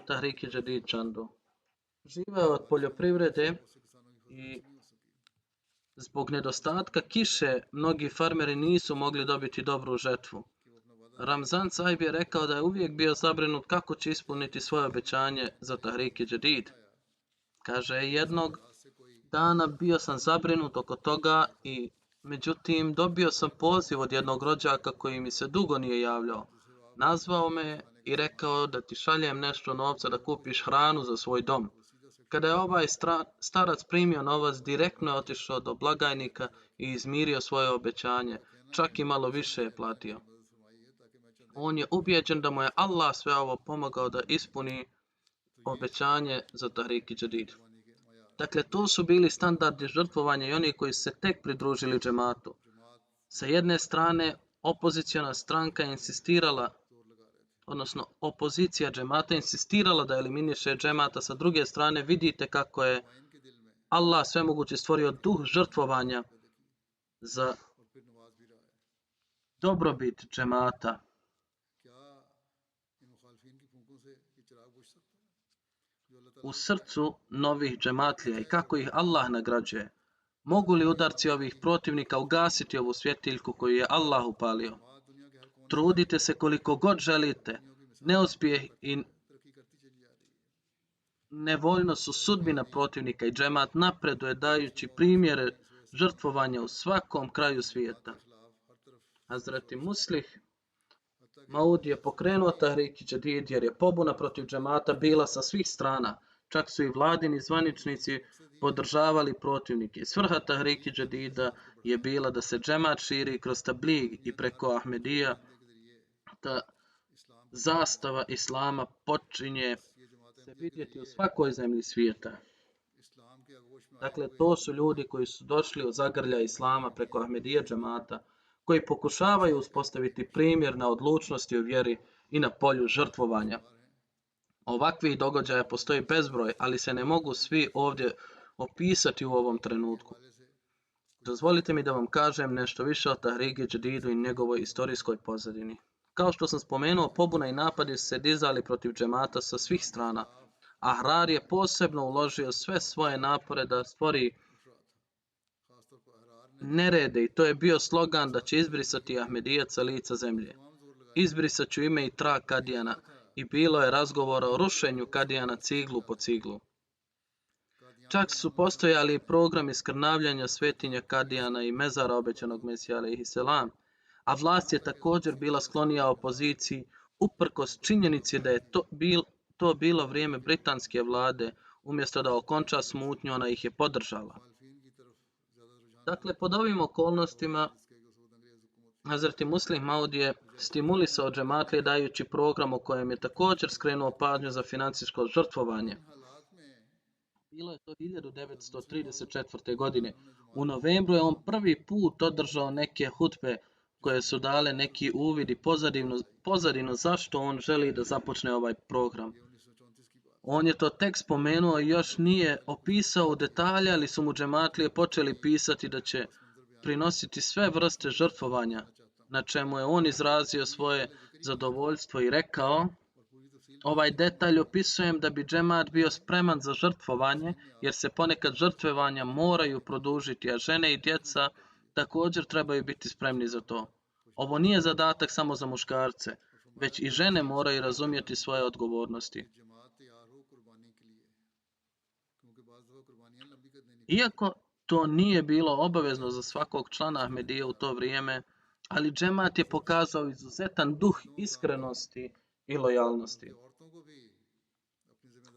Tahrik-i Jadid Čandu. Živeo je od poljoprivrede i zbog nedostatka kiše mnogi farmeri nisu mogli dobiti dobru žetvu. Ramzan sahib je rekao da je uvijek bio zabrinut kako će ispuniti svoje obećanje za Tahrik-i Jadid. Kaže, jednog dana bio sam zabrinut oko toga i međutim dobio sam poziv od jednog rođaka koji mi se dugo nije javljao. Nazvao me i rekao da ti šaljem nešto novca da kupiš hranu za svoj dom. Kada je ovaj starac primio novac, direktno je otišao do blagajnika i izmirio svoje obećanje, čak i malo više je platio. On je ubijeđen da mu je Allah sve ovo pomogao da ispuni obećanje za Tahrik-i Jadid. Dakle, to su bili standardi žrtvovanja i oni koji su se tek pridružili džematu. Sa jedne strane, opoziciona stranka je insistirala, odnosno opozicija džemata insistirala da eliminiše džemata. Sa druge strane, vidite kako je Allah svemogući stvorio duh žrtvovanja za dobrobit džemata. U srcu novih džematlija i kako ih Allah nagrađuje. Mogu li udarci ovih protivnika ugasiti ovu svjetiljku koju je Allah upalio? Trudite se koliko god želite. Neuspjeh i nevoljnost su sudbina protivnika i džemat napreduje dajući primjere žrtvovanja u svakom kraju svijeta. Hazreti Muslih Maud je pokrenuo Tahrik-i Jadid jer je pobuna protiv džemata bila sa svih strana. Čak su i vladini zvaničnici podržavali protivnike. Svrha Tahrik-i Jadida je bila da se džemat širi kroz tabligh i preko Ahmedija, da zastava Islama počinje se vidjeti u svakoj zemlji svijeta. Dakle, to su ljudi koji su došli od zagrlja Islama preko Ahmedija džemata, koji pokušavaju uspostaviti primjer na odlučnosti u vjeri i na polju žrtvovanja. Ovakvih događaja postoji bezbroj, ali se ne mogu svi ovdje opisati u ovom trenutku. Dozvolite mi da vam kažem nešto više o Tahrik-i Jadidu i njegovoj istorijskoj pozadini. Kao što sam spomenuo, pobuna i napadi su se dizali protiv džemata sa svih strana. Ahrar je posebno uložio sve svoje napore da stvori nerede i to je bio slogan da će izbrisati Ahmedijac sa lica zemlje. Izbrisat ću ime i trag Kadijana i bilo je razgovora o rušenju Kadijana ciglu po ciglu. Čak su postojali programi skrnavljanja svetinja Kadijana i mezara obećanog Mesija alejhi selam, a vlast je također bila sklonija opoziciji uprkos činjenici da je to bilo vrijeme britanske vlade, umjesto da okonča smutnju, ona ih je podržala. Dakle, pod ovim okolnostima Hazreti Muslih Maud je stimulisao džematlije dajući program u kojem je također skrenuo pažnju za financijsko žrtvovanje. Bilo je to 1934. godine. U novembru je on prvi put održao neke hutbe koje su dale neki uvid i pozadinu zašto on želi da započne ovaj program. On je to tek spomenuo i još nije opisao u detalje, ali su mu džematlije počeli pisati da će prinositi sve vrste žrtvovanja, na čemu je on izrazio svoje zadovoljstvo i rekao: ovaj detalj opisujem da bi džemat bio spreman za žrtvovanje, jer se ponekad žrtvovanja moraju produžiti, a žene i djeca također trebaju biti spremni za to. Ovo nije zadatak samo za muškarce, već i žene moraju razumjeti svoje odgovornosti. Iako to nije bilo obavezno za svakog člana Ahmedije u to vrijeme, ali džemat je pokazao izuzetan duh iskrenosti i lojalnosti.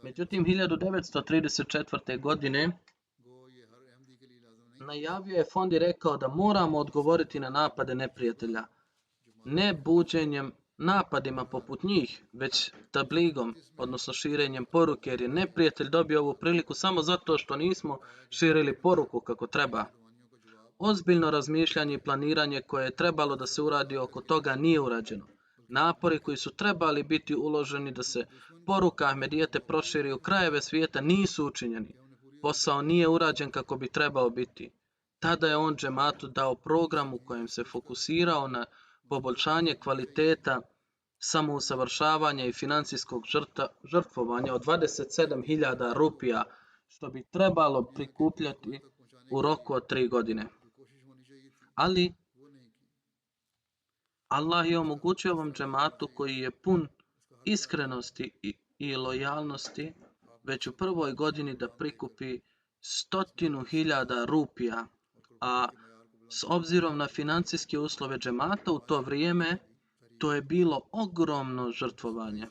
Međutim, 1934. godine najavio je fond i rekao da moramo odgovoriti na napade neprijatelja, ne buđenjem napadima poput njih, već tabligom, odnosno širenjem poruke, jer je neprijatelj dobio ovu priliku samo zato što nismo širili poruku kako treba. Ozbiljno razmišljanje i planiranje koje je trebalo da se uradi oko toga nije urađeno. Napori koji su trebali biti uloženi da se poruka Ahmedijete proširi u krajeve svijeta nisu učinjeni. posao nije urađen kako bi trebao biti. Tada je on džematu dao program u kojem se fokusirao na poboljšanje kvaliteta samousavršavanja i financijskog žrtvovanja od 27.000 rupija, što bi trebalo prikupljati u roku od 3 godine. Ali Allah je omogućio ovom džematu koji je pun iskrenosti i lojalnosti već u prvoj godini da prikupi 100.000 rupija, a s obzirom na financijske uslove džemata u to vrijeme, to je bilo ogromno žrtvovanje.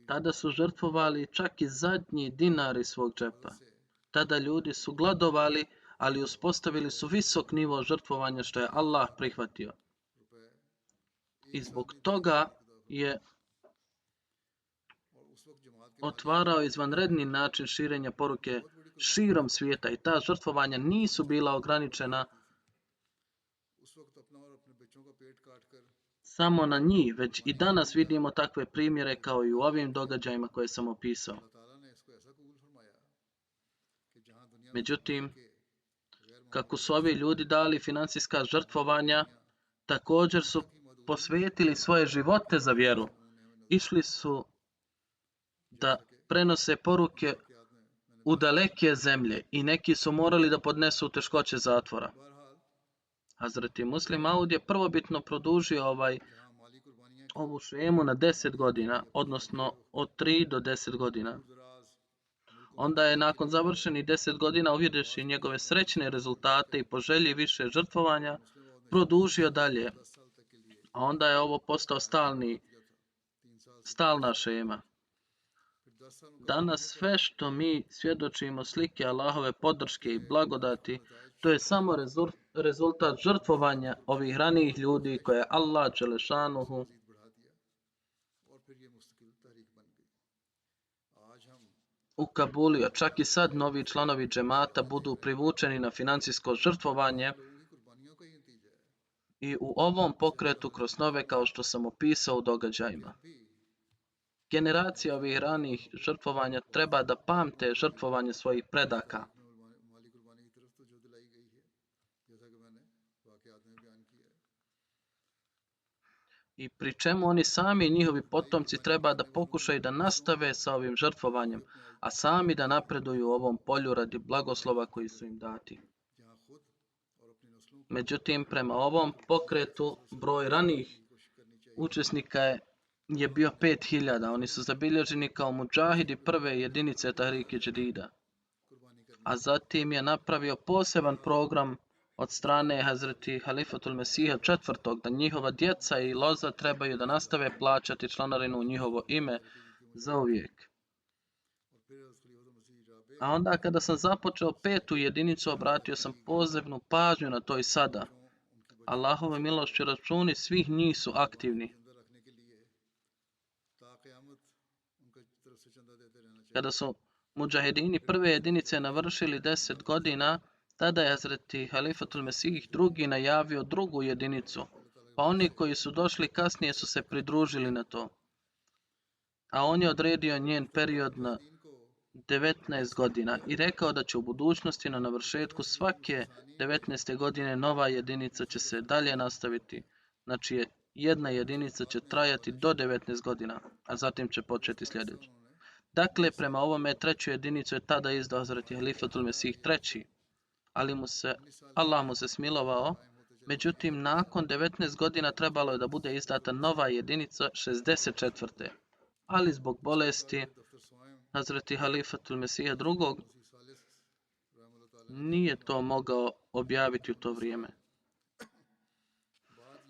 Tada su žrtvovali čak i zadnji dinar iz svog džepa. Tada ljudi su gladovali, ali uspostavili su visok nivo žrtvovanja što je Allah prihvatio. I zbog toga je otvarao izvanredni način širenja poruke širom svijeta i ta žrtvovanja nisu bila ograničena samo na njih, već i danas vidimo takve primjere kao i u ovim događajima koje sam opisao. Međutim, kako su ovi ljudi dali financijska žrtvovanja, također su posvetili svoje živote za vjeru. Išli su da prenose poruke u daleke zemlje i neki su morali da podnesu teškoće zatvora. Hazreti Muslim Maud je prvobitno produžio ovu šemu na 10 godina, odnosno od 3 do 10 godina. Onda je nakon završenih 10 godina, uvidjevši njegove srećne rezultate i poželji više žrtvovanja, produžio dalje. A onda je ovo postao stalna šema. Danas sve što mi svjedočimo slike Allahove podrške i blagodati, to je samo rezultat žrtvovanja ovih ranijih ljudi koje je Allah dželešanuhu ukabulio. Čak i sad novi članovi džemata budu privučeni na financijsko žrtvovanje i u ovom pokretu kroz snove kao što sam opisao u događajima. Generacija ovih ranijih žrtvovanja treba da pamte žrtvovanje svojih predaka. I pri čemu oni sami i njihovi potomci treba da pokušaju da nastave sa ovim žrtvovanjem, a sami da napreduju u ovom polju radi blagoslova koji su im dati. Međutim, prema ovom pokretu, broj ranijih učesnika je bio 5.000. Oni su zabilježeni kao mudžahidi prve jedinice Tahrike Džedida. A zatim je napravio poseban program od strane Hazreti Halifatul Mesiha IV. Da njihova djeca i loza trebaju da nastave plaćati članarinu u njihovo ime zauvijek. A onda kada sam započeo 5. jedinicu, obratio sam posebnu pažnju na to i sada. Allahove milošću računi svih njih su aktivni. Kada su mudžahedini prve jedinice navršili 10 godina, tada je Hazreti Halifatul Mesih II. Najavio drugu jedinicu, pa oni koji su došli kasnije su se pridružili na to. A on je odredio njen period na 19 godina i rekao da će u budućnosti na navršetku svake 19. godine nova jedinica će se dalje nastaviti. Znači jedna jedinica će trajati do 19 godina, a zatim će početi sljedeći. Dakle, prema ovome 3. jedinicu je tada izdao Hazreti Halifatul Mesih III. Ali Allah mu se smilovao. Međutim, nakon 19 godina trebalo je da bude izdata nova jedinica 64. Ali zbog bolesti Hazreti Halifatul Mesiha II. Nije to mogao objaviti u to vrijeme.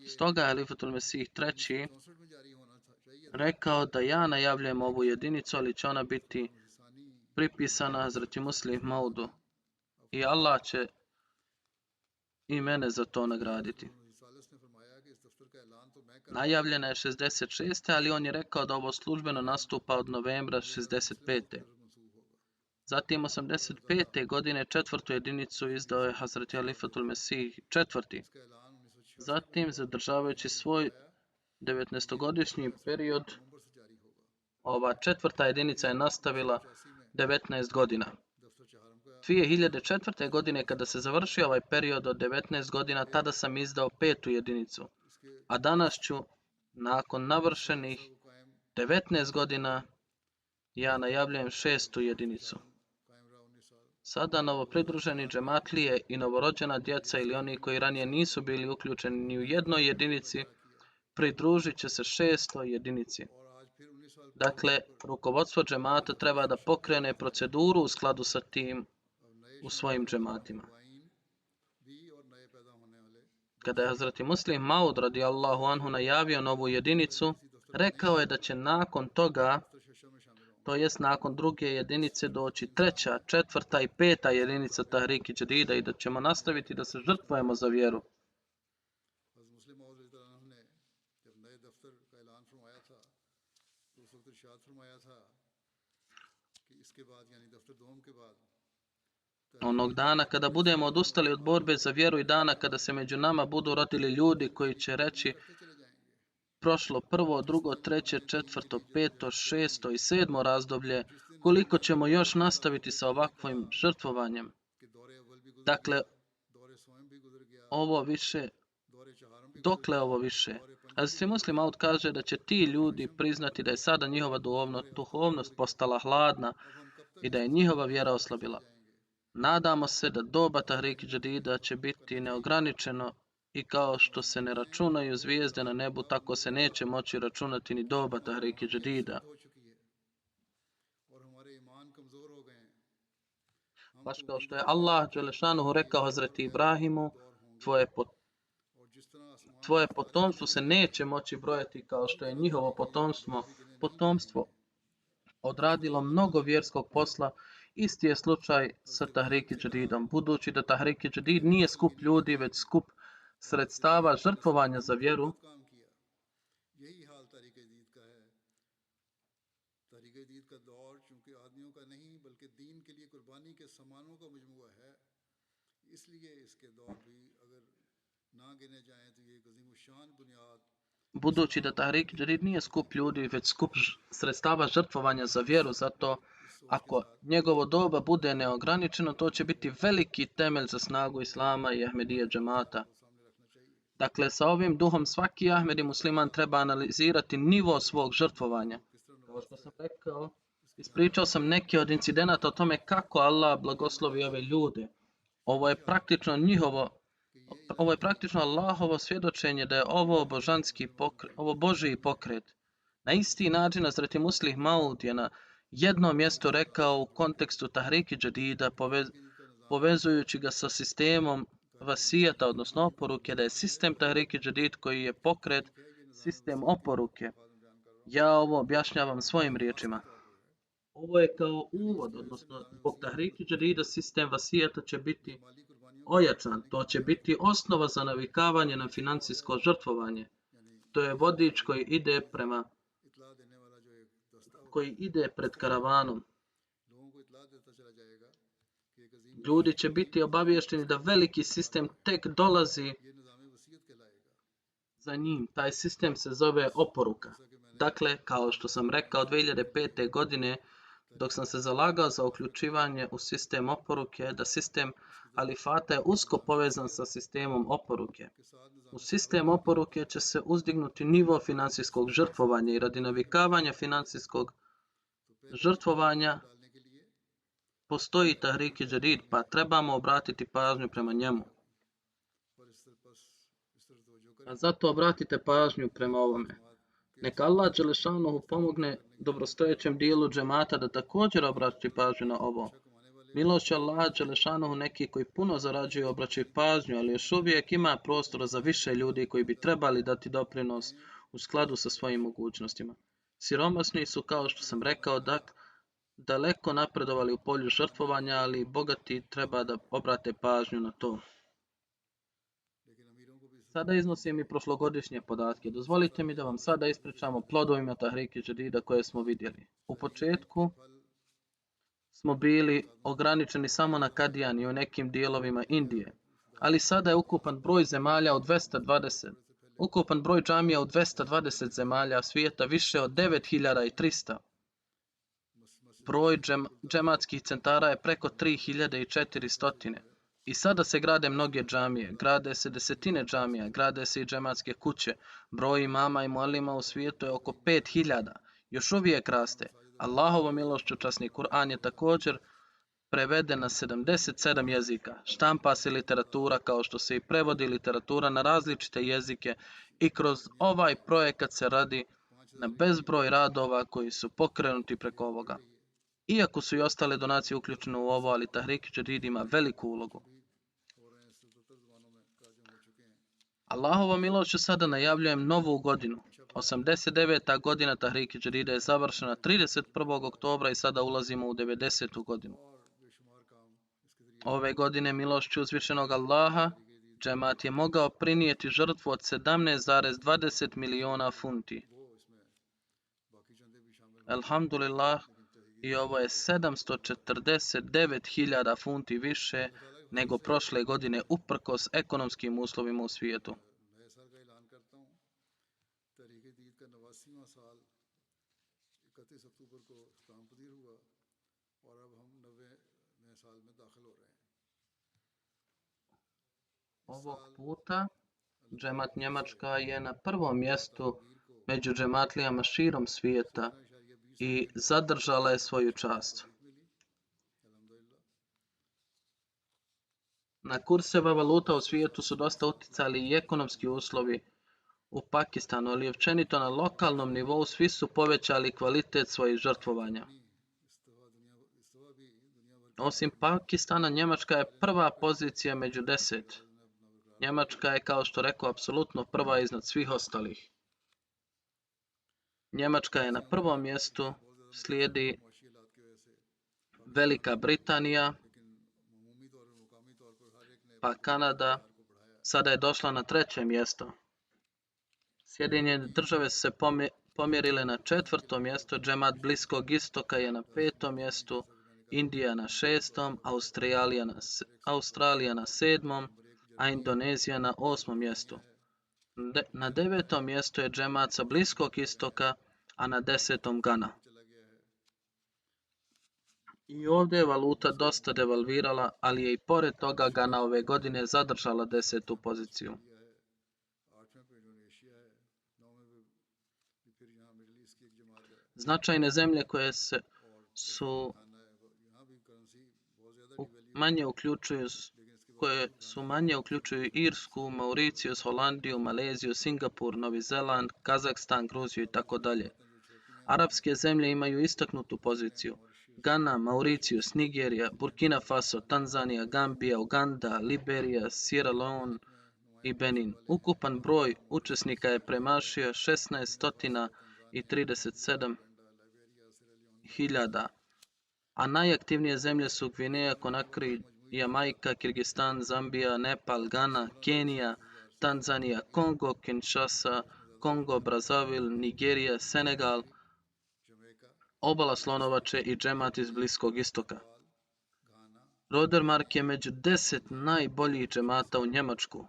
Stoga je Halifatul Mesih III. Rekao da ja najavljujem ovu jedinicu, ali će ona biti pripisana Hazreti Muslim Maudu. I Allah će i mene za to nagraditi. Najavljena je 66. ali on je rekao da ovo službeno nastupa od novembra 65. Zatim 85. godine 4. jedinicu izdao je Hazreti Halifatul Mesih IV. Zatim, zadržavajući svoj 19-godišnji period, ova četvrta jedinica je nastavila 19 godina. 2004. godine kada se završio ovaj period od 19 godina, tada sam izdao 5. jedinicu. A danas ću, nakon navršenih 19 godina, ja najavljujem 6. jedinicu. Sada novopridruženi džematlije i novorođena djeca ili oni koji ranije nisu bili uključeni ni u jednoj jedinici, pridružit će se 6. jedinici. Dakle, rukovodstvo džemata treba da pokrene proceduru u skladu sa tim u svojim džematima. Kada je Hazreti Muslim Maud radijallahu anhu najavio novu jedinicu, rekao je da će nakon toga, to jest nakon druge jedinice, doći 3., 4. i 5. jedinica Tahriki Džadida i da ćemo nastaviti da se žrtvujemo za vjeru. Onog dana kada budemo odustali od borbe za vjeru i dana kada se među nama budu rodili ljudi koji će reći prošlo 1., 2., 3., 4., 5., 6. i 7. razdoblje, koliko ćemo još nastaviti sa ovakvim žrtvovanjem. Dakle, ovo više, dokle ovo više? Hazreti Muslim Maud kaže da će ti ljudi priznati da je sada njihova duhovnost postala hladna i da je njihova vjera oslabila. Nadamo se da doba Tahriki Džadida će biti neograničeno i kao što se ne računaju zvijezde na nebu, tako se neće moći računati ni doba Tahriki Džadida. Baš kao što je Allah dželešanuhu rekao Hazreti Ibrahimu, tvoje potomstvo se neće moći brojati kao što je njihovo potomstvo odradilo mnogo vjerskog posla. Isti je slučaj sa Tahriki Džadidom, budući da Tahriki Džadid nije skup ljudi, već skup sredstava žrtvovanja za vjeru. Budući da Tahrik Džadid nije skup ljudi, već skup sredstava žrtvovanja za vjeru, zato ako njegovo doba bude neograničeno, to će biti veliki temelj za snagu Islama i Ahmedije džemata. Dakle, sa ovim duhom svaki Ahmedi musliman treba analizirati nivo svog žrtvovanja. Kao što sam rekao, ispričao sam neke od incidenata o tome kako Allah blagoslovi ove ljude. Ovo je praktično Allahovo svjedočenje da je ovo Božji pokret. Na isti način Hazreti Muslim Maud je na jednom mjestu rekao u kontekstu Tahriki Džadida, povezujući ga sa sistemom vasijeta, odnosno oporuke, da je sistem Tahriki Džadid koji je pokret, sistem oporuke. Ja ovo objašnjavam svojim riječima. Ovo je kao uvod, odnosno zbog Tahriki Džadida sistem vasijeta će biti ojačan. To će biti osnova za navikavanje na financijsko žrtvovanje. To je vodič koji ide pred karavanom. Ljudi će biti obaviješteni da veliki sistem tek dolazi za njim. Taj sistem se zove oporuka. Dakle, kao što sam rekao 2005. godine, dok sam se zalagao za uključivanje u sistem oporuke, da sistem halifata je usko povezan sa sistemom oporuke. U sistem oporuke će se uzdignuti nivo financijskog žrtvovanja i radi navikavanja financijskog žrtvovanja postoji Tahriki Džadid, pa trebamo obratiti pažnju prema njemu. A zato obratite pažnju prema ovome. Neka Allah dželešanuhu pomogne dobrostojećem dijelu džemata da također obrati pažnju na ovo. Milošću Allaha dželešanuhu neki koji puno zarađuju obraćaju pažnju, ali još uvijek ima prostora za više ljudi koji bi trebali dati doprinos u skladu sa svojim mogućnostima. Siromašni su, kao što sam rekao, daleko napredovali u polju žrtvovanja, ali bogati treba da obrate pažnju na to. Sada iznosim i prošlogodišnje podatke. Dozvolite mi da vam sada ispričamo plodovima Tahriki Džadida koje smo vidjeli. U početku smo bili ograničeni samo na Kadijani u nekim dijelovima Indije, ali sada je ukupan broj zemalja od 220. Ukupan broj džamija u 220 zemalja svijeta više od 9300. Broj džematskih centara je preko 3400. I sada se grade mnoge džamije, grade se desetine džamija, grade se i džematske kuće. Broj imama i mualima u svijetu je oko 5000. Još uvijek raste. Allahovom milošću časni Kur'an je također preveden na 77 jezika. Štampa se literatura kao što se i prevodi literatura na različite jezike i kroz ovaj projekat se radi na bezbroj radova koji su pokrenuti preko ovoga. Iako su i ostale donacije uključene u ovo, ali Tahrik Jadid ima veliku ulogu. Allahovom milošću sada najavljujem novu godinu. 89. godina Tahrik Jadida je završena 31. oktobra i sada ulazimo u 90. godinu. Ove godine milošću uzvišenog Allaha, džemat je mogao prinijeti žrtvu od 17,20 miliona funti. Alhamdulillah, i ovo je 749.000 funti više nego prošle godine uprkos ekonomskim uslovima u svijetu. Ovog puta džemat Njemačka je na prvom mjestu među džematlijama širom svijeta i zadržala je svoju čast. Na kurseva valuta u svijetu su dosta uticali i ekonomski uslovi u Pakistanu, ali općenito na lokalnom nivou svi su povećali kvalitet svojih žrtvovanja. Osim Pakistana, Njemačka je prva pozicija među 10. Njemačka je, kao što rekao, apsolutno prva iznad svih ostalih. Njemačka je na prvom mjestu, slijedi Velika Britanija, pa Kanada, sada je došla na 3. mjesto. Sjedinjene države su se pomjerile na 4. mjesto, džemat Bliskog istoka je na 5. mjestu, Indija na 6., Australija na 7., a Indonezija na 8. mjestu. Na 9. mjestu je džemat sa Bliskog istoka, a na 10. Gana. I ovdje je valuta dosta devalvirala, ali je i pored toga Gana ove godine zadržala 10. poziciju. Značajne zemlje koje su manje uključuju Irsku, Mauricijus, Holandiju, Maleziju, Singapur, Novi Zeland, Kazahstan, Gruziju i tako dalje. Arapske zemlje imaju istaknutu poziciju. Gana, Mauricijus, Nigerija, Burkina Faso, Tanzanija, Gambija, Uganda, Liberija, Sierra Leone i Benin. Ukupan broj učesnika je premašio 1637.000, a najaktivnije zemlje su Gvineja, Konakri, Jamajka, Kirgistan, Zambija, Nepal, Gana, Kenija, Tanzanija, Kongo, Kinshasa, Kongo, Brazzaville, Nigerija, Senegal, Obala Slonovače i džemat iz Bliskog istoka. Rodermark je među 10 najboljih džemata u Njemačku.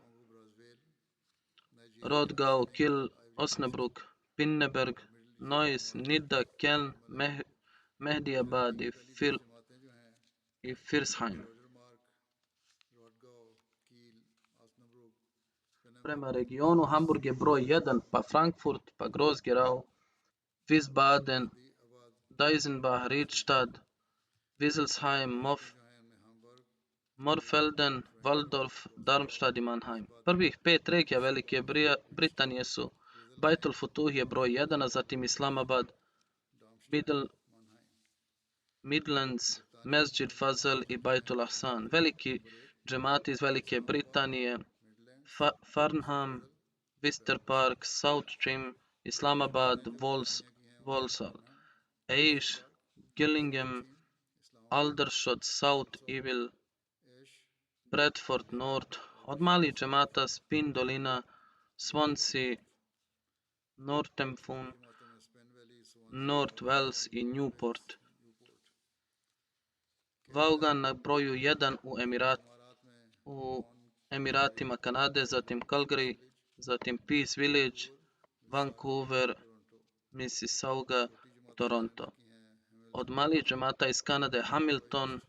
Rodgau, Kiel, Osnabrück, Pinneberg, Neuss, Nidda, Köln, Mehdiabad i Pforzheim. Prema regionu Hamburg je broj 1, pa Frankfurt, pa Groß-Gerau, Wiesbaden, Deisenbach, Riedstadt, Wieselsheim, Morfelden, Waldorf, Darmstadt i Mannheim. Prvih 5 regija Velike Britanije su Baitul Futuh je broj 1, a zatim Islamabad, Midlands, Mesdžid Fazl i Baitul Ahsan. Veliki džemati iz Velike Britanije, Farnham, Worcester Park, Southstream, Islamabad, Walsall, Aish, Gillingham, Aldershot, South Evil, Bradford North, od malih džemata Spin dolina, Swansea, Northampton, North Wales i Newport. Vaughan na broju 1 u Emiratima Kanade, zatim Calgary, zatim Peace Village, Vancouver, Mississauga, Toronto. Od malih džemata iz Kanade Hamilton,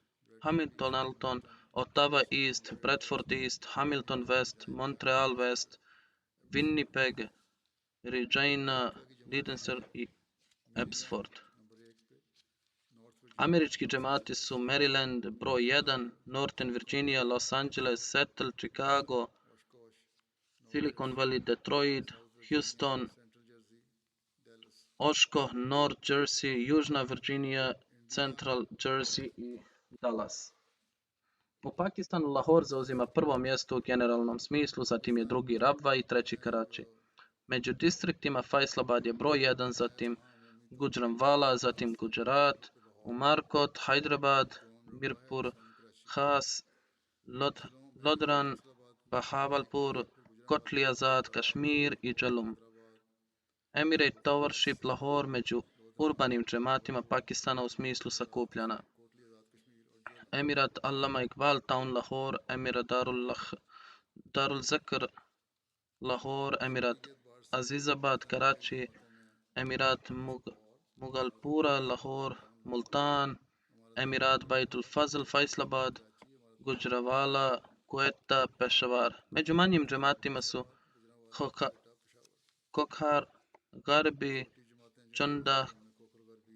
Ottawa East, Bradford East, Hamilton West, Montreal West, Winnipeg, Regina, Leicester i Abbotsford. Američki džemati su Maryland broj 1, Northern Virginia, Los Angeles, Seattle, Chicago, Silicon Valley, Detroit, Houston, Oshkosh, North Jersey, Južna Virginia, Central Jersey i Dallas. U Pakistanu Lahore zauzima prvo mjesto u generalnom smislu, zatim je drugi Rabwa i treći Karachi. Među distriktima Faisalabad je broj 1, zatim Gujranwala, zatim Gujarat, Umarkot, Hyderabad, Mirpur, Khas, Lodran, Bahawalpur, Kotli Azad, Kashmir i Jhelum. Emirate Towership Lahore među urbanim džematima Pakistana u smislu sakupljana. Emirat Allama Iqbal Town Lahore, Emirat Darul Zakr Lahore, Emirat Azizabad Karachi, Emirat Mughalpura Lahore, Multan, Emirat Baitul Fazl Faisalabad, Gujranwala, Quetta, Peshawar. Među manjim džematima su Kokhar, Garbi, Chanda,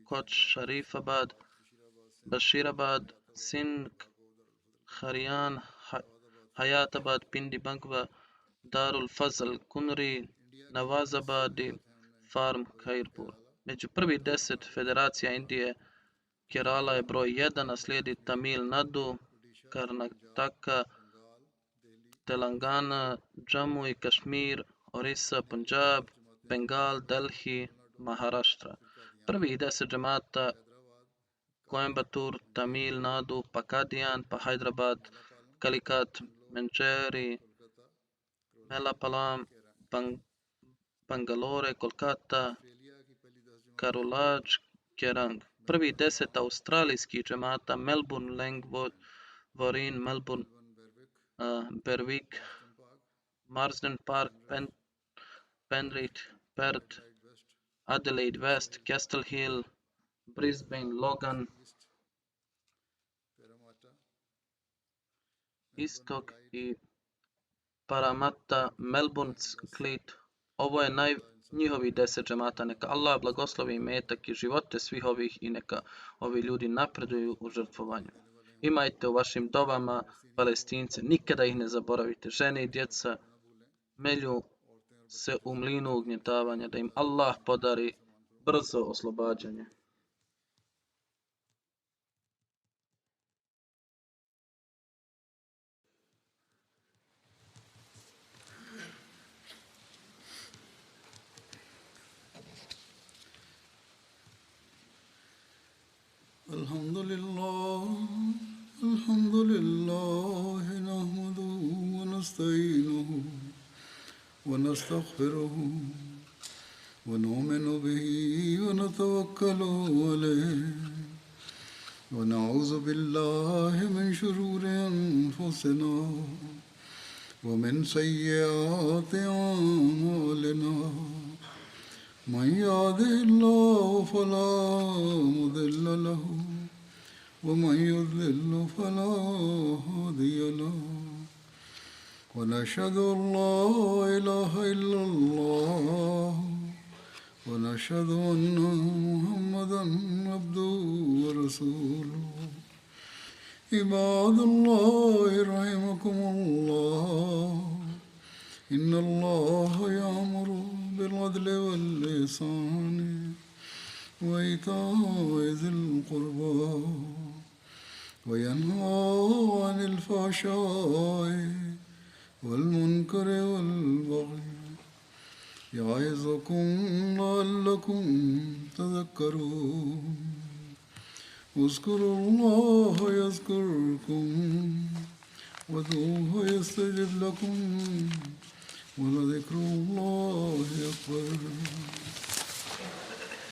Koch Sharifabad, Bashirabad, Sindh, Kharian, Hayatabad, Pindi Bangwa, Darul Fazl, Kunri, Nawazabad i Farm Khairpur. Među prvih 10 federacija Indije Kerala je broj 1, a slijedi Tamil Nadu, Karnataka, Telangana, Jammu i Kashmir, Orissa, Punjab, Bengal, Delhi, Maharashtra. Prvih 10 džemata Coimbatore, Tamil Nadu, pa Kadian, pa Hyderabad, Calicut, Mancheri, Melapalam, Bangalore, Kolkata, Karulaj, Kerang. Prvih 10 australijskih džemata Melbourne, Langwarrin, Melbourne, Berwick, Marsden Park, Penrith, Perth, Adelaide West, Castle Hill, Brisbane, Logan, Istok i Parramatta, Melbourne, Cleat. Ovo je njihovih 10 džemata. Neka Allah blagoslovi imetak i živote svih ovih i neka ovi ljudi napreduju u žrtvovanju. Imajte u vašim dovama Palestince, nikada ih ne zaboravite. Žene i djeca melju se u mlinu ugnjetavanja, da im Allah podari brzo oslobađanje. Alhamdulillah, nahmaduhu wa nasta'inuhu wa nastaghfiruhu wa nu'minu bihi wa natawakkalu alayhi wa na'udhu billahi min shururi anfusina wa min sayyiati a'malina. من يهده الله فلا مضل له ومن يضلل فلا هادي له ونشهد أن لا إله إلا الله ونشهد أن محمدا عبده ورسوله. عباد الله رحمكم الله إن الله يأمر بالعدل والإحسان وإيتاء ذي القربى وينهى عن الفحشاء والمنكر والبغي يعظكم لعلكم تذكرون. اذكروا الله يذكركم وادعوه يستجب لكم ولذكر الله أكبر.